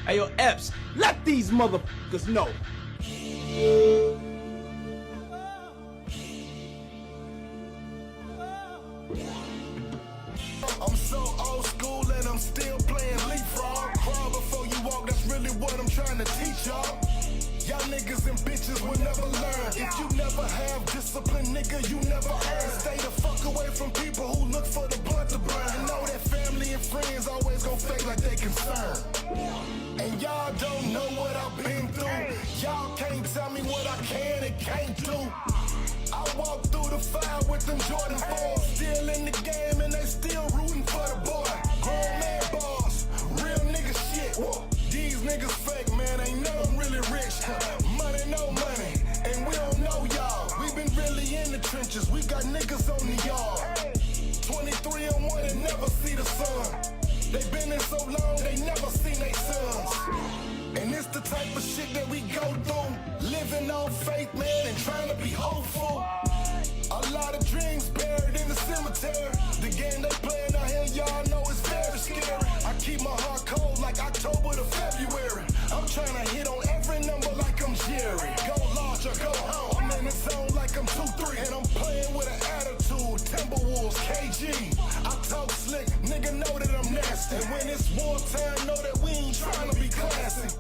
Hey, yo, Epps, let these motherfuckers know. I'm so old school and I'm still playing leapfrog. Crawl before you walk, that's really what I'm trying to teach y'all. Y'all niggas and bitches will never learn. If you never have discipline, nigga, you never earn. Stay the fuck away from people who look for the blunt to burn. And know that family and friends always gon' fake like they concerned. And y'all don't know what I've been through. Y'all can't tell me what I can and can't do. I walk through the fire with them Jordan 4s. Still in the game and they still rooting for the boy. Grown man boss, real nigga shit. These niggas fake, man, ain't nothing really rich. Money, no money, and we don't know y'all. We been really in the trenches, we got niggas on the yard. 23 and 1 and never see the sun. They been in so long, they never seen they sons. And it's the type of shit that we go through. Living on faith, man, and trying to be hopeful. A lot of dreams buried in the cemetery. The game they playing out here, y'all know it's very scary. I keep my heart cold like October to February. I'm trying to hit on every number like I'm Jerry. Go large or go home. I'm in the zone like I'm 2-3. And I'm playing with an attitude. Timberwolves, KG. I talk slick, nigga know that I'm nasty. And when it's wartime, know that we ain't trying to be classy.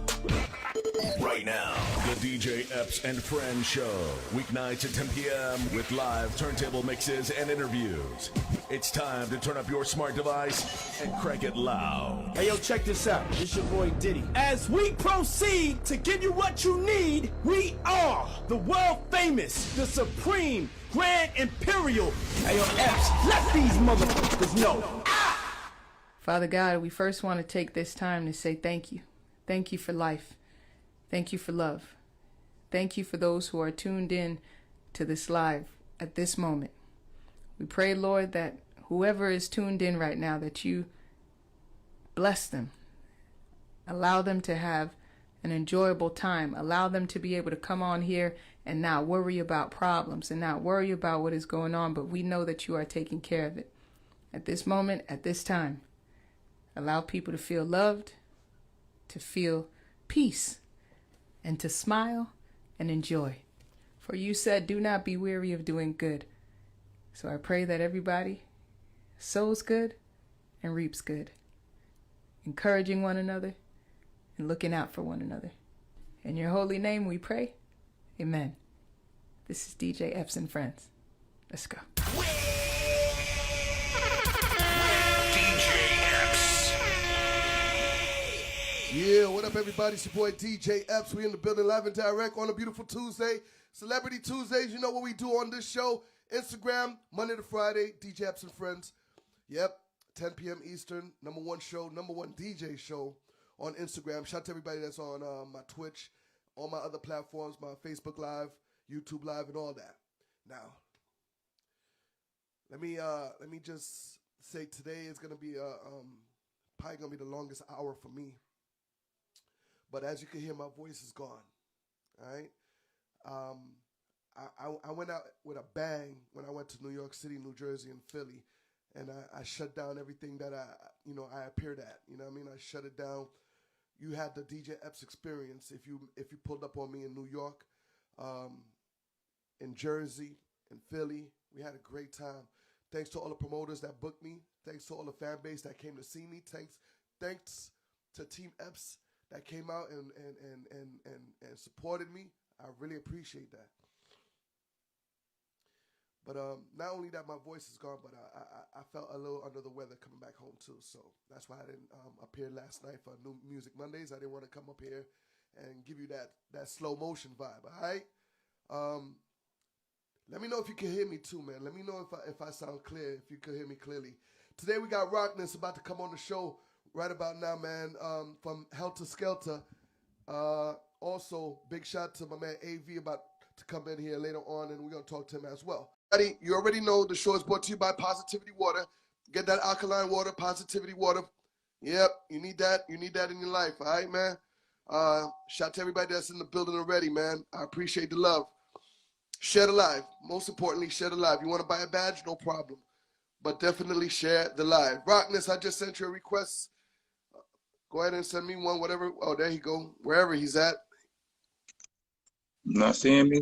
Right now, the DJ Epps and Friends Show. Weeknights at 10 p.m. with live turntable mixes and interviews. It's time to turn up your smart device and crank it loud. Hey, yo, check this out. This your boy Diddy. As we proceed to give you what you need, we are the world famous, the supreme, grand imperial. Hey, yo, Epps, let these motherfuckers know. Father God, we first want to take this time to say thank you. Thank you for life. Thank you for love. Thank you for those who are tuned in to this live at this moment. We pray, Lord, that whoever is tuned in right now, that you bless them. Allow them to have an enjoyable time. Allow them to be able to come on here and not worry about problems and not worry about what is going on, but we know that you are taking care of it. At this moment, at this time, allow people to feel loved, to feel peace, and to smile and enjoy. For you said, do not be weary of doing good. So I pray that everybody sows good and reaps good, encouraging one another and looking out for one another. In your holy name we pray. Amen. This is DJ Epps and Friends. Let's go. Yeah, what up, everybody? It's your boy DJ Epps. We in the building live and direct on a beautiful Tuesday. Celebrity Tuesdays, you know what we do on this show. Instagram, Monday to Friday, DJ Epps and Friends. Yep, 10 p.m. Eastern, #1 show, #1 DJ show on Instagram. Shout out to everybody that's on my Twitch, all my other platforms, my Facebook Live, YouTube Live, and all that. Now, let me just say today is gonna be probably gonna be the longest hour for me. But as you can hear, my voice is gone. All right. I went out with a bang when I went to New York City, New Jersey, and Philly, and I shut down everything that I appeared at. You know what I mean? I shut it down. You had the DJ Epps experience if you pulled up on me in New York, in Jersey, in Philly. We had a great time. Thanks to all the promoters that booked me. Thanks to all the fan base that came to see me. Thanks to Team Epps that came out and supported me. I really appreciate that. But not only that my voice is gone, but I felt a little under the weather coming back home too. So that's why I didn't appear last night for New Music Mondays. I didn't want to come up here and give you that slow motion vibe, all right? Let me know if you can hear me too, man. Let me know if I sound clear, if you can hear me clearly. Today we got Rockness about to come on the show right about now, man, from Helter Skelter. Also, big shout to my man AV about to come in here later on, and we're going to talk to him as well. You already know the show is brought to you by Positivity Water. Get that alkaline water, Positivity Water. Yep, you need that. You need that in your life, all right, man? Shout out to everybody that's in the building already, man. I appreciate the love. Share the live. Most importantly, share the live. You want to buy a badge? No problem. But definitely share the live. Rockness, I just sent you a request. Go ahead and send me one, whatever. Oh, there you go. Wherever he's at. You not seeing me?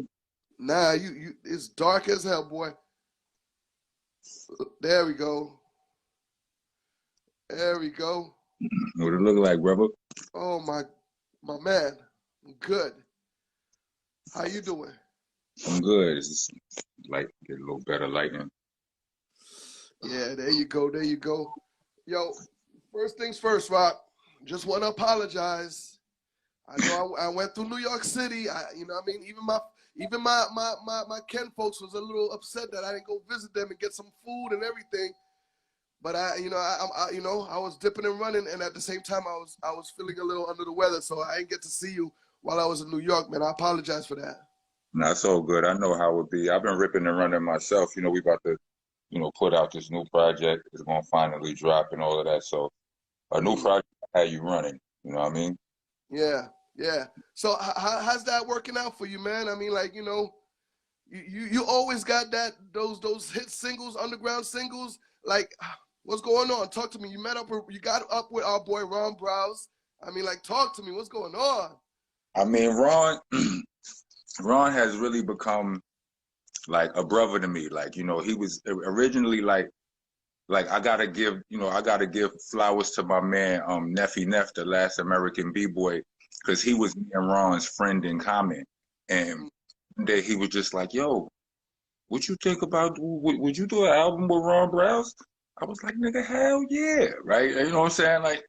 Nah, you. It's dark as hell, boy. There we go. There we go. What it look like, brother? Oh my man. Good. How you doing? I'm good. It's just like get a little better lighting. Yeah, there you go. There you go. Yo, first things first, Rock. Just want to apologize. I know I went through New York City. You know what I mean? Even my Ken folks was a little upset that I didn't go visit them and get some food and everything. But I was dipping and running, and at the same time I was feeling a little under the weather, so I didn't get to see you while I was in New York, man. I apologize for that. Nah, it's all good. I know how it be. I've been ripping and running myself. You know, we about to, put out this new project. It's gonna finally drop and all of that. So a new project had you running. You know what I mean? Yeah, yeah. So how's that working out for you, man? I mean, like, you always got those hit singles, underground singles. Like, what's going on? Talk to me. You got up with our boy Ron Browse. I mean, like, talk to me. What's going on? I mean, Ron, Ron has really become like a brother to me. Like, he was originally like I gotta give flowers to my man Neffy Neff, the last American B-boy, because he was me and Ron's friend in common. And one day he was just like, yo, what you think about, would you do an album with Ron Browse? I was like, nigga, hell yeah, right? You know what I'm saying? Like,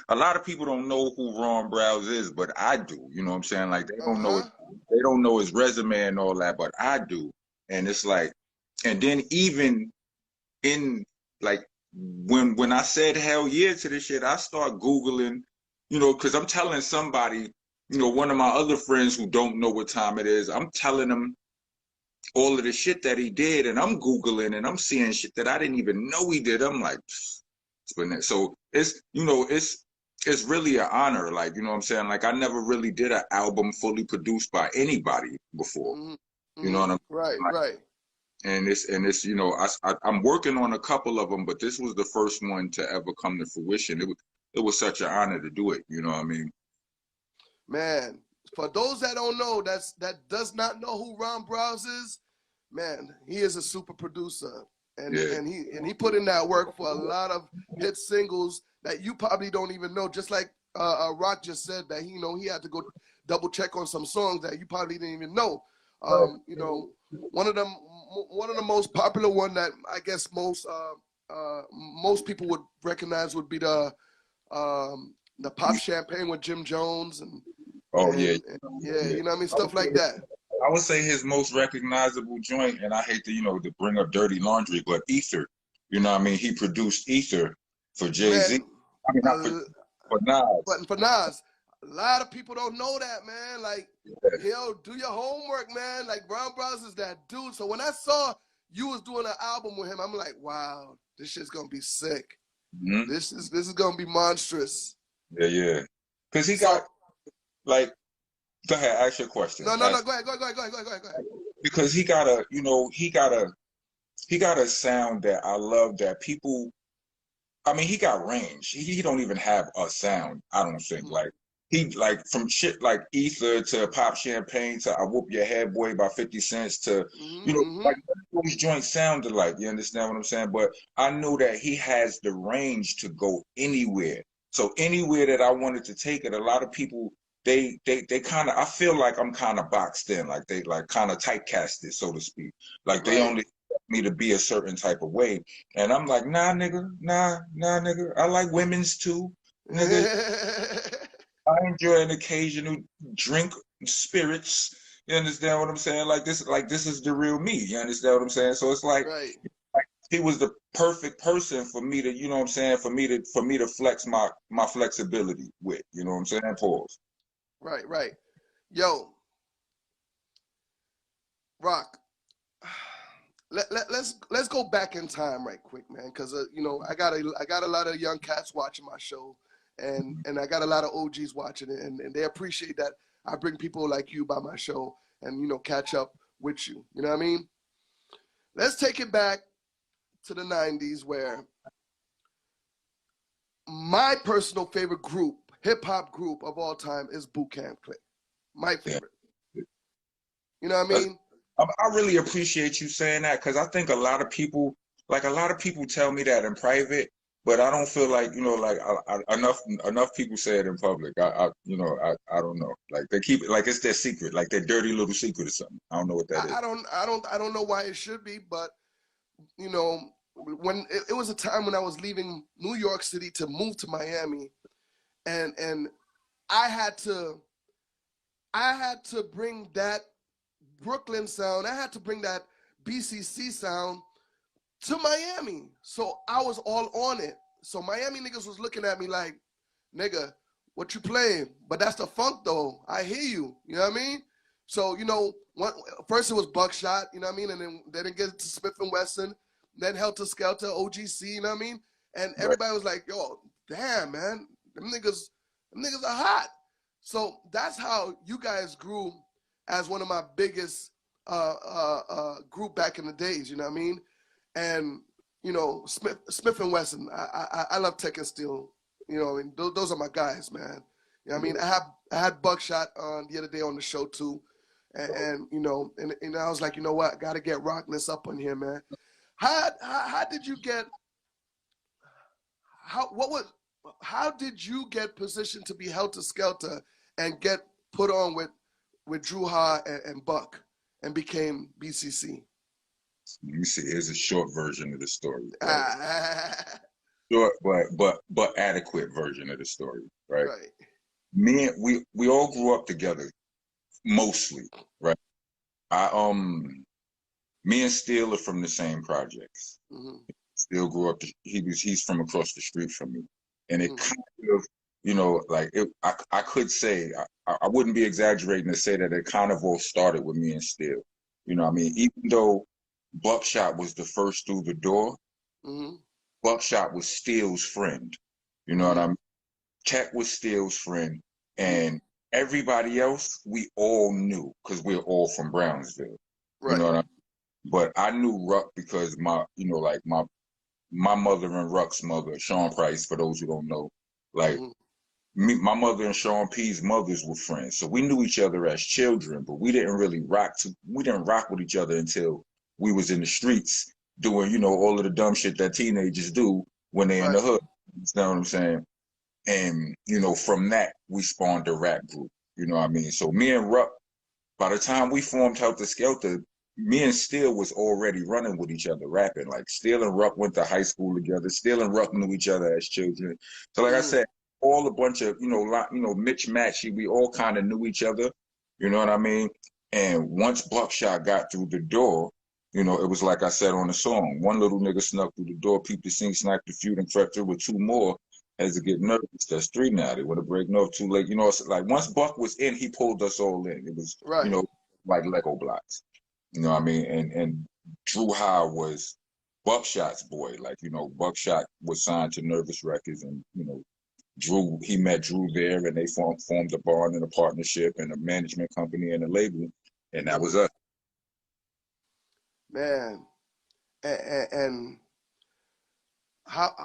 a lot of people don't know who Ron Browse is, but I do. You know what I'm saying? Like, they don't know his resume and all that, but I do. And it's like, and then even in like when I said hell yeah to this shit, I start Googling, because I'm telling somebody, one of my other friends who don't know what time it is, I'm telling them all of the shit that he did, and I'm Googling and I'm seeing shit that I didn't even know he did. I'm like, so it's really an honor. Like, you know what I'm saying? Like, I never really did an album fully produced by anybody before. You know what I'm Right, like, right. And it's I'm working on a couple of them, but this was the first one to ever come to fruition. It was such an honor to do it. You know what I mean? Man, for those that don't know, that does not know who Ron Browse is, man, he is a super producer, and he put in that work for a lot of hit singles that you probably don't even know. Just like Rock just said that he had to go double check on some songs that you probably didn't even know. One of the most popular one that I guess most people would recognize would be the Pop Champagne with Jim Jones and you know what I mean, stuff like that. I would say his most recognizable joint, and I hate to bring up Dirty Laundry, but Ether. You know what I mean? He produced Ether for Jay-Z. I mean, not for Nas. But for Nas, a lot of people don't know that, man. Like, do your homework, man. Like, Ron Browse is that dude. So when I saw you was doing an album with him, I'm like, wow, this shit's gonna be sick. Mm-hmm. This is gonna be monstrous. Yeah. Because he got like, go ahead, ask your question. No, go ahead. Because he got a sound that I love that people. I mean, he got range. He don't even have a sound. I don't think like from shit like Ether to Pop Champagne to I Whoop Your Head Boy by 50 Cents to like those joints sounded like. You understand what I'm saying? But I knew that he has the range to go anywhere. So anywhere that I wanted to take it, a lot of people they kind of, I feel like I'm kind of boxed in, like they like kind of typecasted, so to speak. Like they only want me to be a certain type of way. And I'm like, nah, nigga. I like women's too, nigga. I enjoy an occasional drink spirits. You understand what I'm saying? Like this is the real me. You understand what I'm saying? So it's like he was the perfect person for me to, you know what I'm saying, for me to flex my flexibility with. You know what I'm saying? Pause. Right. Yo, Rock. Let's go back in time right quick, man, because I got a lot of young cats watching my show, and I got a lot of OGs watching it, and they appreciate that I bring people like you by my show and catch up with you. You know what I mean? Let's take it back to the 90s where my personal favorite group, hip hop group of all time, is Boot Camp Clan. My favorite. Yeah. You know what I mean? I really appreciate you saying that, because I think a lot of people tell me that in private, but I don't feel like, you know, like enough people say it in public. I don't know. Like they keep it like it's their secret, like their dirty little secret or something. I don't know what that is. I don't know why it should be, but you know, when it was a time when I was leaving New York City to move to Miami, and I had to bring that Brooklyn sound, I had to bring that BCC sound to Miami. So I was all on it. So Miami niggas was looking at me like, nigga, what you playing? But that's the funk though. I hear you. You know what I mean? So, you know, first it was Buckshot, you know what I mean? And then it gets to Smith & Wesson, then Helter Skelter, OGC, you know what I mean? And everybody was like, yo, damn, man, them niggas are hot. So that's how you guys grew as one of my biggest group back in the days, you know what I mean? And, you know, Smith & Wesson, I love Tech and Steel, you know, and those are my guys, man. You know what I mean? I had Buckshot on the other day on the show too. And you know, and I was like, you know what, I gotta get Rockness up on here, man. How did you get how did you get positioned to be Helter Skelter and get put on with Drew Ha and Buck and became BCC? Let me see. Here's a short version of the story. Right? Short, but adequate version of the story, right? Right. We all grew up together, mostly, right? Me and Steele are from the same projects. Mm-hmm. Steele grew up. He's from across the street from me, and it kind of, you know, like I could say I wouldn't be exaggerating to say that it kind of all started with me and Steele. You know what I mean? Even though Buckshot was the first through the door, Buckshot was Steele's friend. You know what I mean? Tech was Steele's friend, and everybody else we all knew because we're all from Brownsville. Right. You know what I mean? But I knew Ruck because my mother and Ruck's mother, Sean Price, for those who don't know, like my mother and Sean P's mothers were friends. So we knew each other as children, but we didn't really rock with each other until we was in the streets doing, you know, all of the dumb shit that teenagers do when they're in the hood. You know what I'm saying? And, you know, from that, we spawned a rap group. You know what I mean? So me and Ruck, by the time we formed Helter Skelter, me and Steele was already running with each other, rapping. Like Steele and Ruck went to high school together. Steele and Ruck knew each other as children. So like I said, all a bunch of, mismatchy, we all kind of knew each other. You know what I mean? And once Buckshot got through the door, you know, it was like I said on the song, one little nigga snuck through the door, peeped the scene, sniped the feud, and crept through with two more. As to get nervous, that's three now. They want to break no too late. You know, it's like once Buck was in, he pulled us all in. It was, you know, like Lego blocks. You know what I mean? And Drew Ha was Buckshot's boy. Like, you know, Buckshot was signed to Nervous Records, and, you know, he met Drew there, and they formed a bond and a partnership and a management company and a label, and that was us. Man, and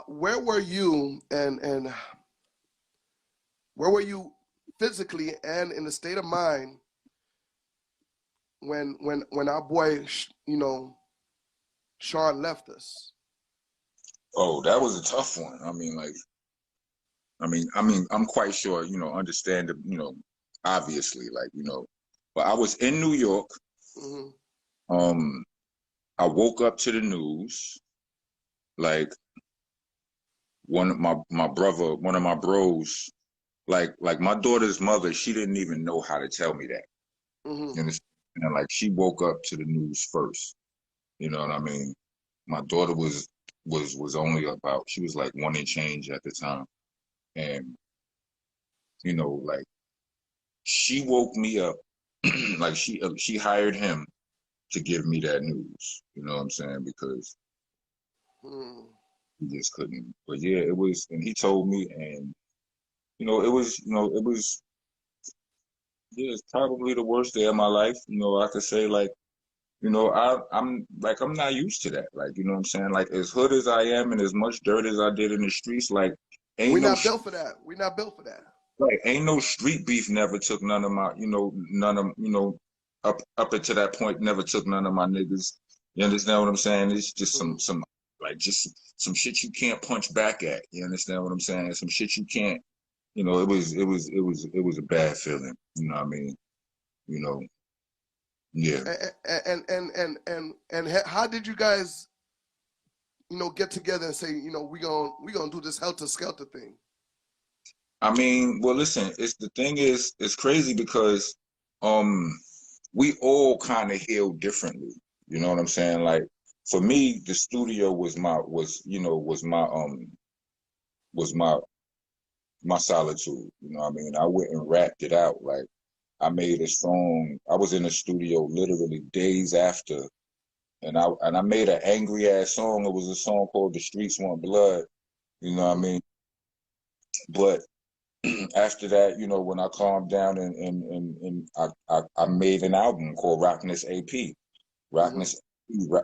where were you and where were you physically and in the state of mind when our boy, you know, Sean left us? Oh, that was a tough one. I'm quite sure, you know, understand, you know, obviously, like, you know, but I was in New York. I woke up to the news, like one of my bros, like my daughter's mother, she didn't even know how to tell me that. You understand? And like she woke up to the news first. You know what I mean? My daughter was only about, she was like 1 and change at the time. And, you know, like she woke me up, like she hired him to give me that news. You know what I'm saying? Because he just couldn't. But yeah, it was, and he told me, and yeah, it's probably the worst day of my life. You know, I could say, like, you know, I'm not used to that. Like, you know what I'm saying? Like, as hood as I am and as much dirt as I did in the streets, like, Ain't We're no not built for that. We're not built for that. right. Ain't no street beef never took none of my, none of, up until that point, never took none of my niggas. You understand what I'm saying? It's just some like just some shit you can't punch back at. You understand what I'm saying? Some shit you can't, it was a bad feeling. You know what I mean? You know, yeah. And how did you guys, get together and say, we gonna do this helter skelter thing? I mean, well, listen, it's crazy because we all kind of heal differently. You know what I'm saying? Like for me, the studio was my solitude. You know what I mean? I went and rapped it out. Like I made a song. I was in the studio literally days after, and I made an angry ass song. It was a song called "The Streets Want Blood." You know what I mean? But after that, when I calmed down and I made an album called Rockness AP. Rockness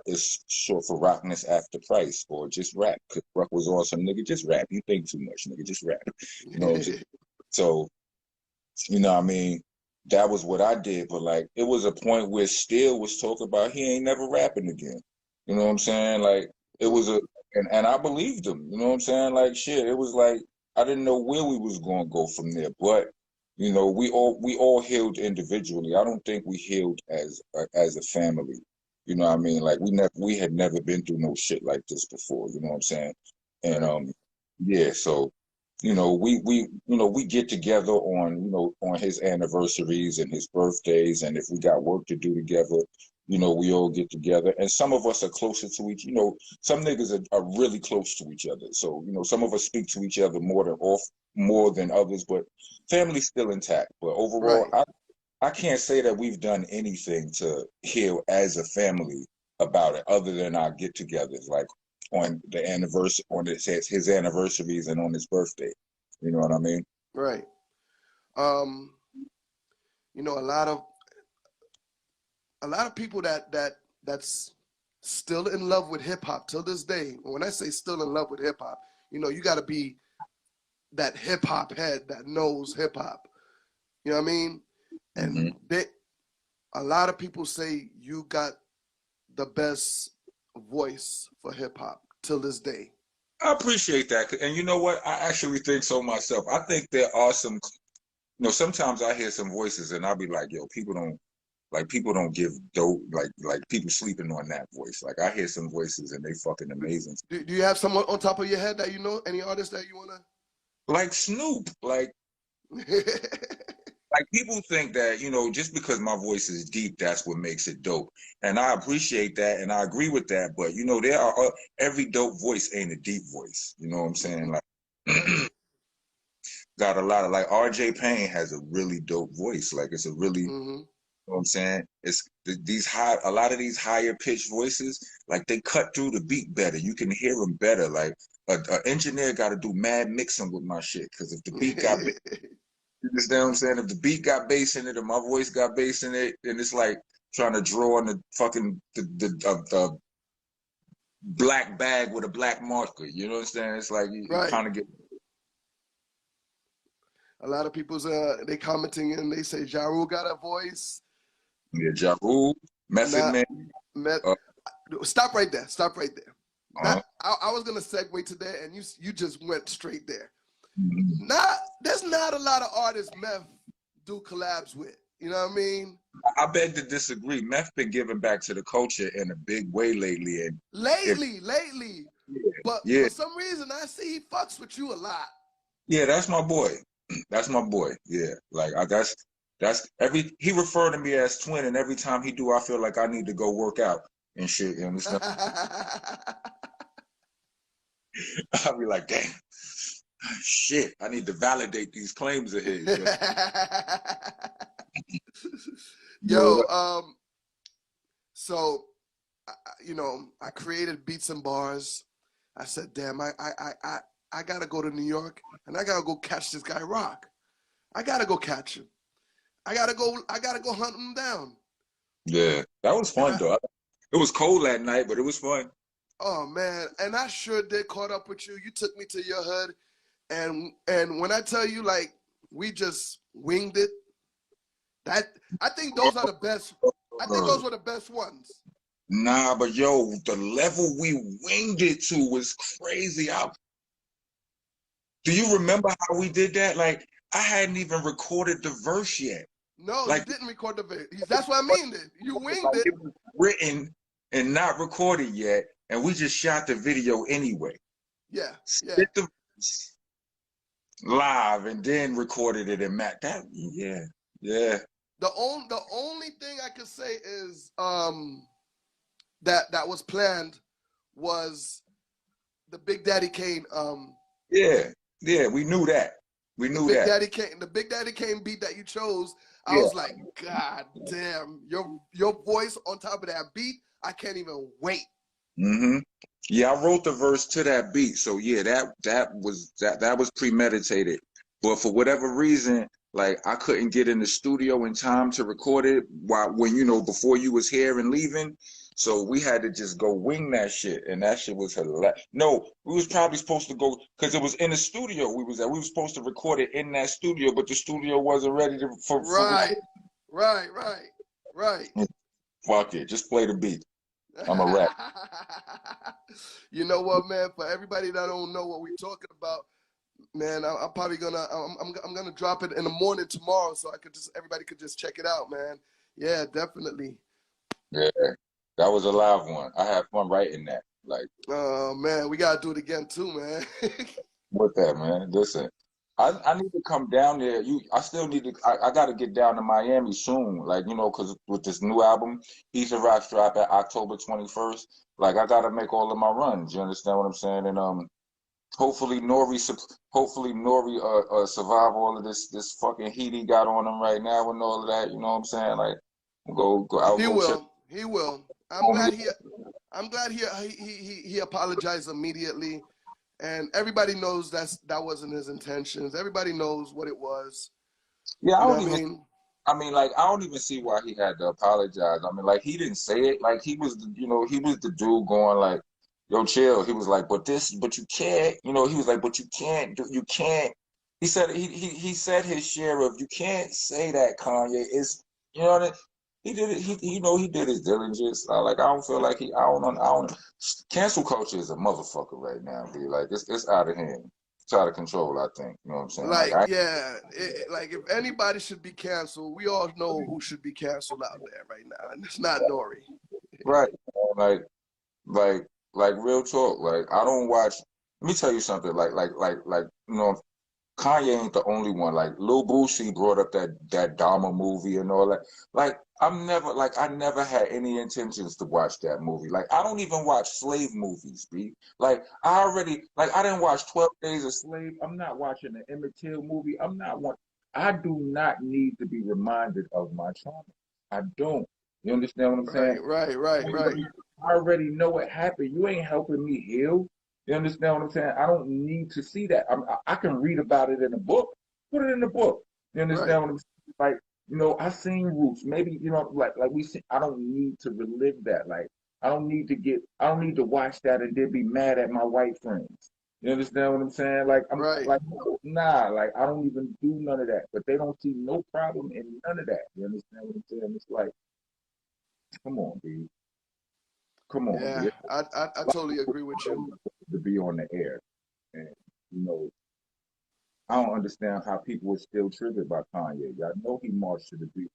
is short for Rockness After Price, or just rap. Cause Ruck was awesome, nigga. Just rap. You think too much, nigga. Just rap. You know what I'm saying? So, you know what I mean? That was what I did, but like it was a point where Steele was talking about he ain't never rapping again. You know what I'm saying? Like it was and I believed him. You know what I'm saying? Like shit, it was like I didn't know where we was gonna go from there, but we all healed individually. I don't think we healed as a family. You know what I mean? Like we had never been through no shit like this before. You know what I'm saying? And yeah, so we get together on his anniversaries and his birthdays, and if we got work to do together, we all get together. And some of us are closer to some niggas are really close to each other. So, some of us speak to each other more than others, but family's still intact. But overall, Right. I can't say that we've done anything to heal as a family about it, other than our get-togethers, like on the anniversary, his anniversaries and on his birthday. You know what I mean? Right. A lot of people that's still in love with hip hop till this day. When I say still in love with hip hop, you got to be that hip hop head that knows hip hop. You know what I mean? And a lot of people say you got the best voice for hip hop till this day. I appreciate that. And you know what? I actually think so myself. I think there are some, sometimes I hear some voices and I'll be like, yo, people don't give dope, like people sleeping on that voice. Like I hear some voices and they fucking amazing. Do you have someone on top of your head that any artist that you want to? Like Snoop, like people think that, just because my voice is deep, that's what makes it dope. And I appreciate that and I agree with that. But, there are, every dope voice ain't a deep voice. You know what I'm saying? Like, got a lot of, like, RJ Payne has a really dope voice. Like, it's a really, you know what I'm saying? It's a lot of these higher pitched voices, like, they cut through the beat better. You can hear them better. Like, an engineer got to do mad mixing with my shit. Because if the beat got you understand what I'm saying? If the beat got bass in it and my voice got bass in it, and it's like trying to draw on the fucking the black bag with a black marker. You know what I'm saying? It's like you kind of get. A lot of people's they commenting and they say Ja Rule got a voice. Yeah, Ja Rule, Method Man. Stop right there. Stop right there. I was gonna segue to that, and you just went straight there. There's not a lot of artists Meth do collabs with. You know what I mean? I beg to disagree. Meth been giving back to the culture in a big way lately. Lately. Yeah, But yeah. for some reason, I see he fucks with you a lot. Yeah, that's my boy. That's my boy. Yeah, like he referred to me as twin, and every time he do, I feel like I need to go work out and shit. You understand? I'll be like, damn. Shit, I need to validate these claims of his. Yo, so I created Beats and Bars. I said, damn, I gotta go to New York and I gotta go catch this guy Rock. I gotta go catch him. I gotta go hunt him down. Yeah, that was fun though. It was cold that night, but it was fun. Oh man, and I sure did caught up with you. You took me to your hood. And when I tell you, like, we just winged it. That I think those are the best. I think those were the best ones. Nah, but yo, the level we winged it to was crazy. Do you remember how we did that? Like, I hadn't even recorded the verse yet. No, you Like, didn't record the video. That's what I mean. You winged it. it was written and not recorded yet, and we just shot the video anyway. Yeah, yeah. Spit the verse live and then recorded it and Matt. That yeah. The only thing I could say is that was planned was the Big Daddy Kane. Yeah, we knew that. We knew that. The Big Daddy Kane beat that you chose. I was like, God damn, your voice on top of that beat, I can't even wait. Mm-hmm. Yeah, I wrote the verse to that beat. So yeah, that was premeditated. But for whatever reason, like I couldn't get in the studio in time to record it when before you was here and leaving. So we had to just go wing that shit, and that shit was hilarious. No, we was probably supposed to go because it was in the studio. We were supposed to record it in that studio, but the studio wasn't ready for Right. Fuck it, just play the beat. I'm a rap. You know what, man? For everybody that don't know what we're talking about, man, I'm probably gonna I'm gonna drop it in the morning tomorrow, so everybody could just check it out, man. Yeah, definitely. Yeah, that was a live one. I had fun writing that. Like, oh man, we gotta do it again too, man. With that, man. Listen, I need to come down there. I still need to. I got to get down to Miami soon. Like, because with this new album, East of Rock's drop at October 21st. Like, I got to make all of my runs. You understand what I'm saying? And hopefully Nori survive all of this fucking heat he got on him right now and all of that. You know what I'm saying? Like, go. He will. I'm glad he apologized immediately. And everybody knows that wasn't his intentions. Everybody knows what it was. Yeah, I don't even see why he had to apologize. I mean, like, he didn't say it. Like, he was the dude going like, yo, chill. He was like, but you can't, he was like, but you can't. He said he said his share of, you can't say that, Kanye. It's, what I mean? He did it. He did his diligence. I don't feel like I don't. Cancel culture is a motherfucker right now, dude. Like, it's out of hand. It's out of control, I think. You know what I'm saying? Like if anybody should be canceled, we all know who should be canceled out there right now, and it's not Nori. Right. Like real talk. Like, I don't watch. Let me tell you something. Like Kanye ain't the only one. Like, Lil Boosie brought up that Dahmer movie and all that. Like, I never had any intentions to watch that movie. Like, I don't even watch slave movies, B. Like, I didn't watch 12 Days a Slave. I'm not watching the Emmett Till movie. I do not need to be reminded of my trauma. I don't. You understand what I'm saying? Right. I already know what happened. You ain't helping me heal. You understand what I'm saying? I don't need to see that. I can read about it in a book. Put it in the book. You understand what I'm saying? Like, I seen Roots. Maybe, like we see. I don't need to relive that. Like, I don't need to watch that and then be mad at my white friends. You understand what I'm saying? Like, nah. Like, I don't even do none of that. But they don't see no problem in none of that. You understand what I'm saying? It's like, come on, dude. Come on. Yeah, dude. I totally agree with you. To be on the air, and I don't understand how people are still triggered by Kanye. I know he marched to the beat,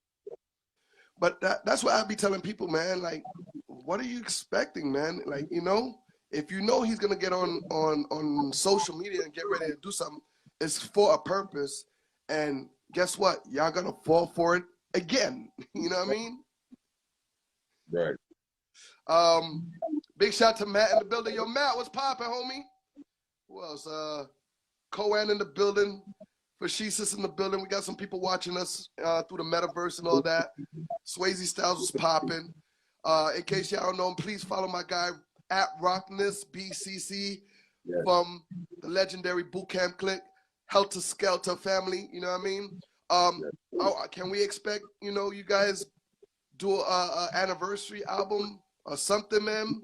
but that's what I be telling people, man. Like, what are you expecting, man? Like, if he's gonna get on social media and get ready to do something, it's for a purpose. And guess what? Y'all gonna fall for it again. You know what I mean? Right. Big shout to Matt in the building. Yo, Matt, what's poppin', homie? Who else? Coan in the building. Fashisis in the building. We got some people watching us through the metaverse and all that. Swayze Styles was popping. In case y'all don't know him, please follow my guy at Rockness, BCC, from the legendary Bootcamp Clique, Helter Skelter family. You know what I mean? Can we expect, you guys do a anniversary album or something, man?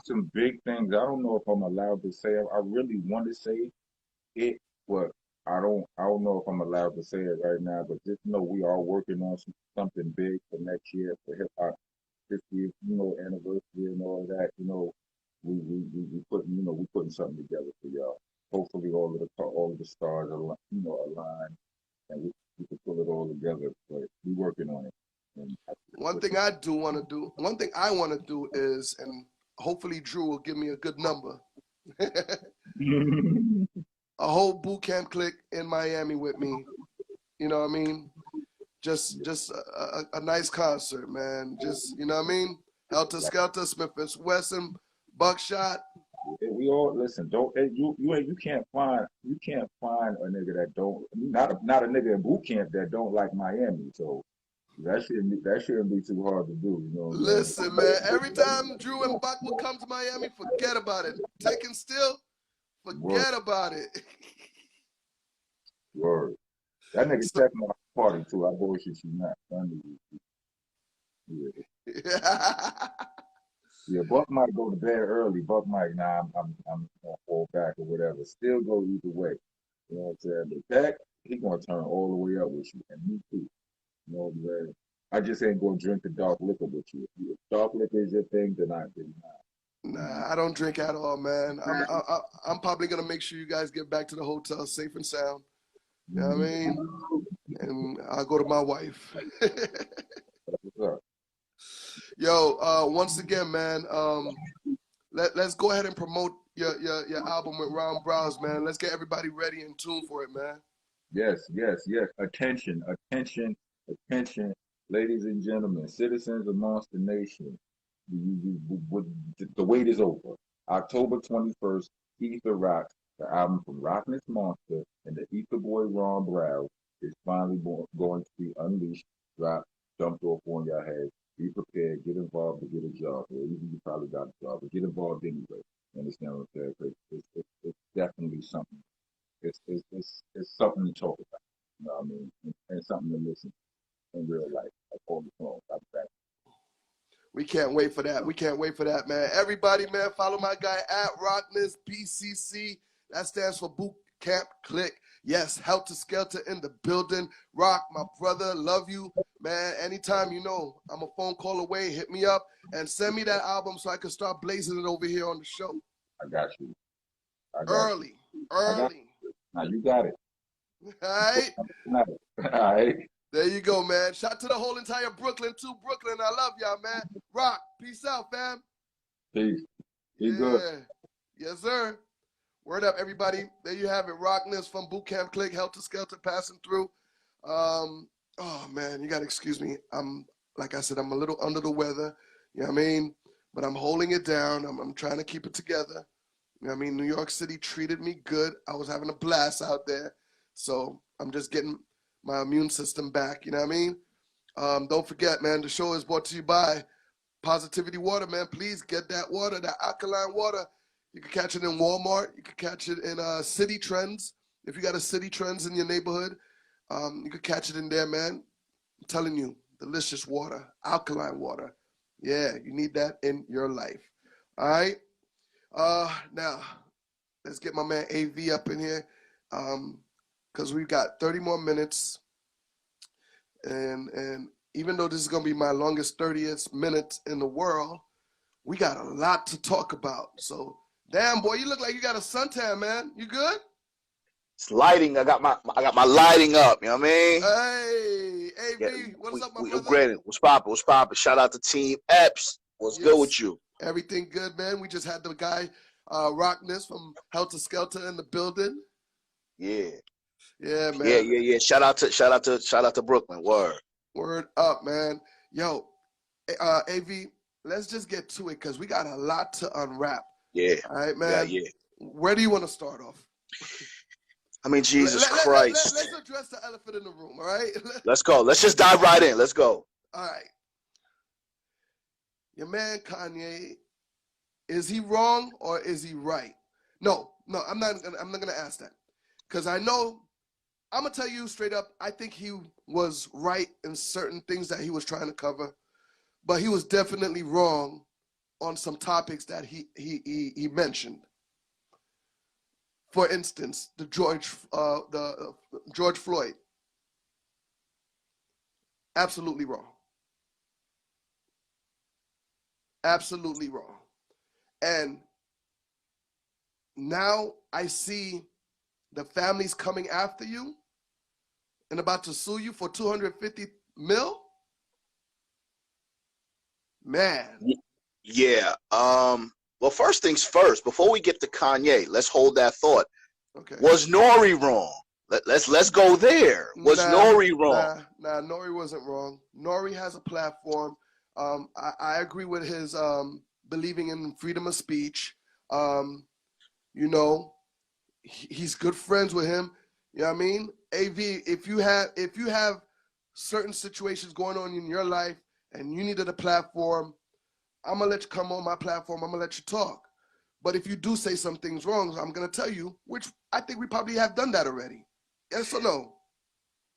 Some big things. I don't know if I'm allowed to say. I really want to say it, but I don't know if I'm allowed to say it right now, but just know we are working on something big for next year for hip hop 50th, anniversary and all that. We putting, we putting something together for y'all. Hopefully all of the stars align, and we can pull it all together. But we working on it. And one thing I want to do is, and hopefully Drew will give me a good number. A whole boot camp clique in Miami with me. You know what I mean? Just a nice concert, man. Just, you know what I mean? Helter Skelter, Smith & Wesson, Buckshot. We all listen. You can't find a nigga that don't not a nigga in boot camp that don't like Miami. So that shouldn't be too hard to do. Listen, man. Every time Drew and Buck would come to Miami, forget about it. Taking Still, forget about it. Word. That nigga checked my party too. I bullshit you not. Yeah, Buck might go to bed early. Buck might, I'm gonna fall back or whatever. Still go either way. You know what I'm saying? But that, he gonna turn all the way up with you, and me too. You know what I'm saying? I just ain't gonna drink the dark liquor with you. If dark liquor is your thing, then I did not. Nah, I don't drink at all, man. I'm probably gonna make sure you guys get back to the hotel safe and sound. You know what I mean? And I'll go to my wife. What's up? Yo, once again, man, let's go ahead and promote your album with Ron Browse, man. Let's get everybody ready and tuned for it, man. Yes. Attention, ladies and gentlemen, citizens of Monsta Nation. The wait is over. October 21st, Ether Rock, the album from Rockness, Monsta, and the Ether Boy Ron Browse is finally going to be unleashed, dropped, dumped off on your head. Be prepared, get involved, to get a job. Or even you probably got a job, but get involved anyway. You understand what I'm saying? It's definitely something. It's something to talk about. You know what I mean? And something to listen in real life. Like all the songs. We can't wait for that. We can't wait for that, man. Everybody, man, follow my guy at Rockness BCC. That stands for Boot Camp Click. Yes, Helter Skelter in the building. Rock, my brother, love you. Man, anytime I'm a phone call away, hit me up and send me that album so I can start blazing it over here on the show. I got you. Early. Now you got it. All right? All right. There you go, man. Shout to the whole entire Brooklyn, too. Brooklyn, I love y'all, man. Rock, peace out, fam. Peace. Be good. Yes, sir. Word up, everybody. There you have it. Rockness from Boot Camp Click, Helter Skelter passing through. Oh, man, you got to excuse me. Like I said, I'm a little under the weather. You know what I mean? But I'm holding it down. I'm trying to keep it together. You know what I mean? New York City treated me good. I was having a blast out there. So I'm just getting my immune system back. You know what I mean? Don't forget, man, the show is brought to you by Positivity Water, man. Please get that water, that alkaline water. You can catch it in Walmart. You can catch it in City Trends. If you got a City Trends in your neighborhood, you can catch it in there, man. I'm telling you, delicious water, alkaline water. Yeah, you need that in your life. All right? Now, let's get my man AV up in here because we've got 30 more minutes. And even though this is going to be my longest 30th minute in the world, we got a lot to talk about. So, damn, boy, you look like you got a suntan, man. You good? It's lighting. I got my lighting up. You know what I mean? Hey, AV, what's up, my brother? Granted, what's poppin'? Shout out to Team Epps. What's good with you? Everything good, man. We just had the guy Rockness from Helter Skelter in the building. Yeah. Yeah, man. Yeah. Shout out to Brooklyn. Word up, man. Yo, AV, let's just get to it because we got a lot to unwrap. Yeah. All right, man. Yeah. Where do you want to start off? I mean, Jesus Christ. Let's address the elephant in the room, all right? Let's go. Let's just dive right in. Let's go. All right. Your man Kanye, is he wrong or is he right? No, I'm not gonna ask that. Because I know, I'm gonna tell you straight up, I think he was right in certain things that he was trying to cover, but he was definitely wrong on some topics that he mentioned. For instance, the George Floyd. Absolutely wrong. Absolutely wrong. And now I see the families coming after you and about to sue you for 250 mil. Man. Yeah. Well, first things first, before we get to Kanye, let's hold that thought. Okay. Was Nori wrong? Let's go there. Was Nori wrong? Nah, Nori wasn't wrong. Nori has a platform. I agree with his believing in freedom of speech. You know, he's good friends with him. You know what I mean? AV, if you have certain situations going on in your life and you needed a platform, I'm gonna let you come on my platform. I'm gonna let you talk. But if you do say some things wrong, I'm gonna tell you, which I think we probably have done that already. Yes or no?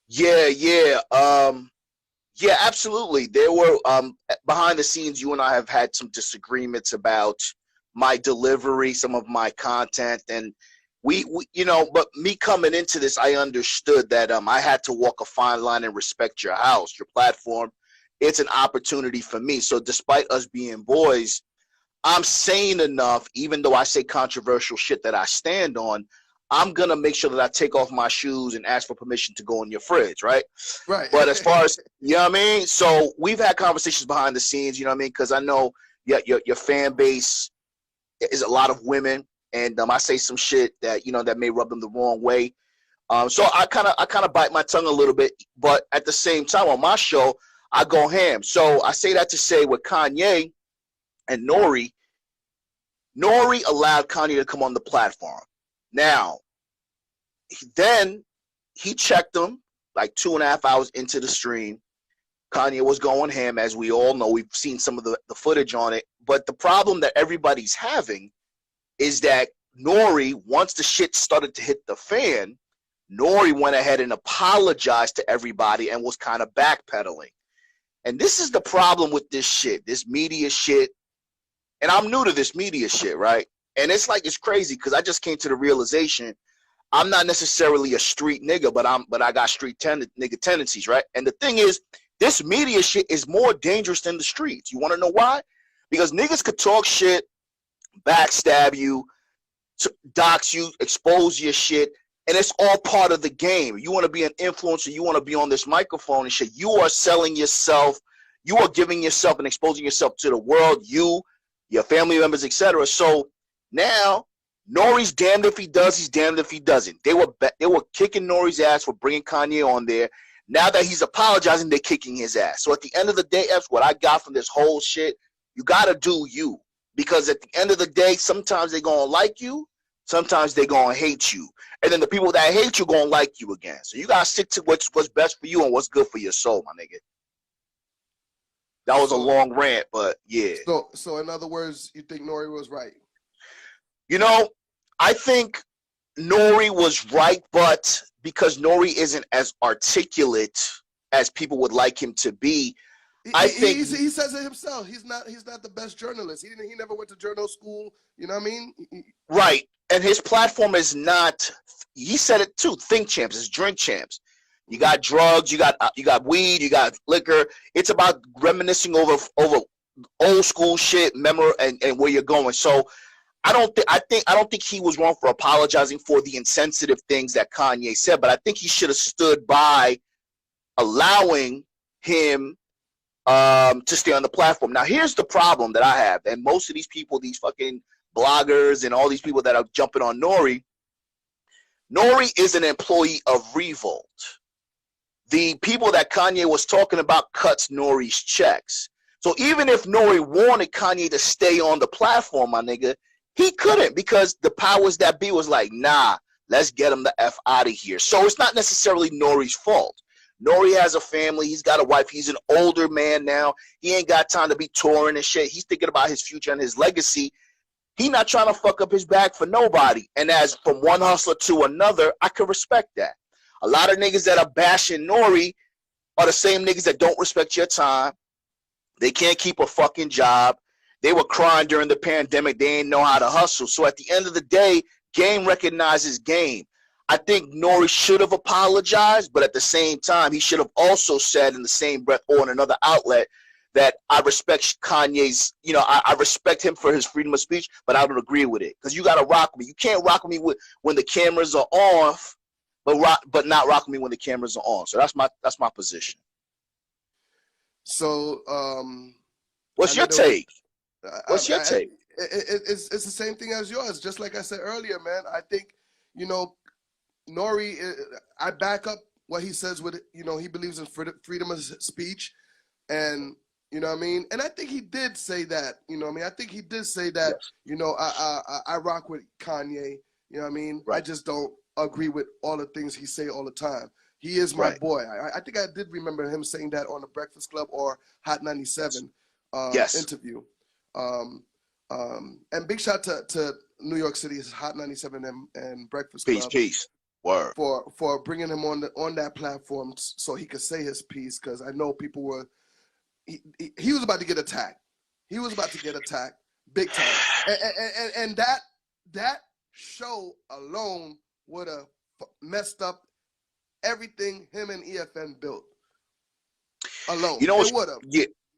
Yeah. Yeah, absolutely. There were behind the scenes, you and I have had some disagreements about my delivery, some of my content, and we you know, but me coming into this, I understood that I had to walk a fine line and respect your house, your platform. It's an opportunity for me. So despite us being boys, I'm sane enough, even though I say controversial shit that I stand on, I'm going to make sure that I take off my shoes and ask for permission to go in your fridge, right? Right. But as far as, you know what I mean? So we've had conversations behind the scenes, you know what I mean? Because I know your fan base is a lot of women, and I say some shit that, you know, that may rub them the wrong way. So I kind of bite my tongue a little bit, but at the same time on my show, I go ham. So I say that to say with Kanye and Nori allowed Kanye to come on the platform. Now, then he checked him like 2.5 hours into the stream. Kanye was going ham, as we all know. We've seen some of the footage on it. But the problem that everybody's having is that Nori, once the shit started to hit the fan, Nori went ahead and apologized to everybody and was kind of backpedaling. And this is the problem with this shit, this media shit. And I'm new to this media shit, right? And it's like, it's crazy because I just came to the realization I'm not necessarily a street nigga, but I got street nigga tendencies, right? And the thing is, this media shit is more dangerous than the streets. You want to know why? Because niggas could talk shit, backstab you, dox you, expose your shit, and it's all part of the game. You want to be an influencer, you want to be on this microphone and shit. You are selling yourself, you are giving yourself and exposing yourself to the world, you, your family members, etc. So now Nori's damned if he does, he's damned if he doesn't. They were kicking Nori's ass for bringing Kanye on there. Now that he's apologizing, they're kicking his ass. So at the end of the day, Epps, what I got from this whole shit, you got to do you. Because at the end of the day, sometimes they're going to like you, sometimes they're going to hate you. And then the people that hate you going to like you again. So you got to stick to what's best for you and what's good for your soul, my nigga. That was a long rant, but yeah. So in other words, you think Nori was right? You know, I think Nori was right, but because Nori isn't as articulate as people would like him to be, I think he says it himself. He's not the best journalist. He never went to journal school. You know what I mean? Right. And his platform is not. He said it too. Think champs. It's drink champs. You got drugs. You got weed. You got liquor. It's about reminiscing over old school shit, memory, and where you're going. So I don't think he was wrong for apologizing for the insensitive things that Kanye said, but I think he should have stood by allowing him to stay on the platform. Now, here's the problem that I have, and most of these people, these fucking bloggers and all these people that are jumping on Nori is an employee of Revolt. The people that Kanye was talking about cuts Nori's checks. So even if Nori wanted Kanye to stay on the platform, my nigga, he couldn't, because the powers that be was like, nah, let's get him the F out of here. So it's not necessarily Nori's fault. Nori has a family. He's got a wife. He's an older man now. He ain't got time to be touring and shit. He's thinking about his future and his legacy. He not trying to fuck up his bag for nobody. And as from one hustler to another, I can respect that. A lot of niggas that are bashing Nori are the same niggas that don't respect your time. They can't keep a fucking job. They were crying during the pandemic. They ain't know how to hustle. So at the end of the day, game recognizes game. I think Nori should have apologized, but at the same time, he should have also said in the same breath or in another outlet that I respect Kanye's, I respect him for his freedom of speech, but I don't agree with it. Because you got to rock with me. You can't rock with me when the cameras are off, but not rock with me when the cameras are on. So that's my position. So, what's your take? What's your take? It's the same thing as yours. Just like I said earlier, man. I think, Nori, I back up what he says with, he believes in freedom of speech. And, you know what I mean? And I think he did say that, I think he did say that, yes. I rock with Kanye, you know what I mean? Right. I just don't agree with all the things he say all the time. He is my boy. I think I did remember him saying that on the Breakfast Club or Hot 97 interview. And big shout to New York City's Hot 97 and Breakfast Club. Peace. Word. For bringing him on that platform so he could say his piece, because I know people were he was about to get attacked. He was about to get attacked big time. And that show alone would have messed up everything him and EFN built alone. It would have.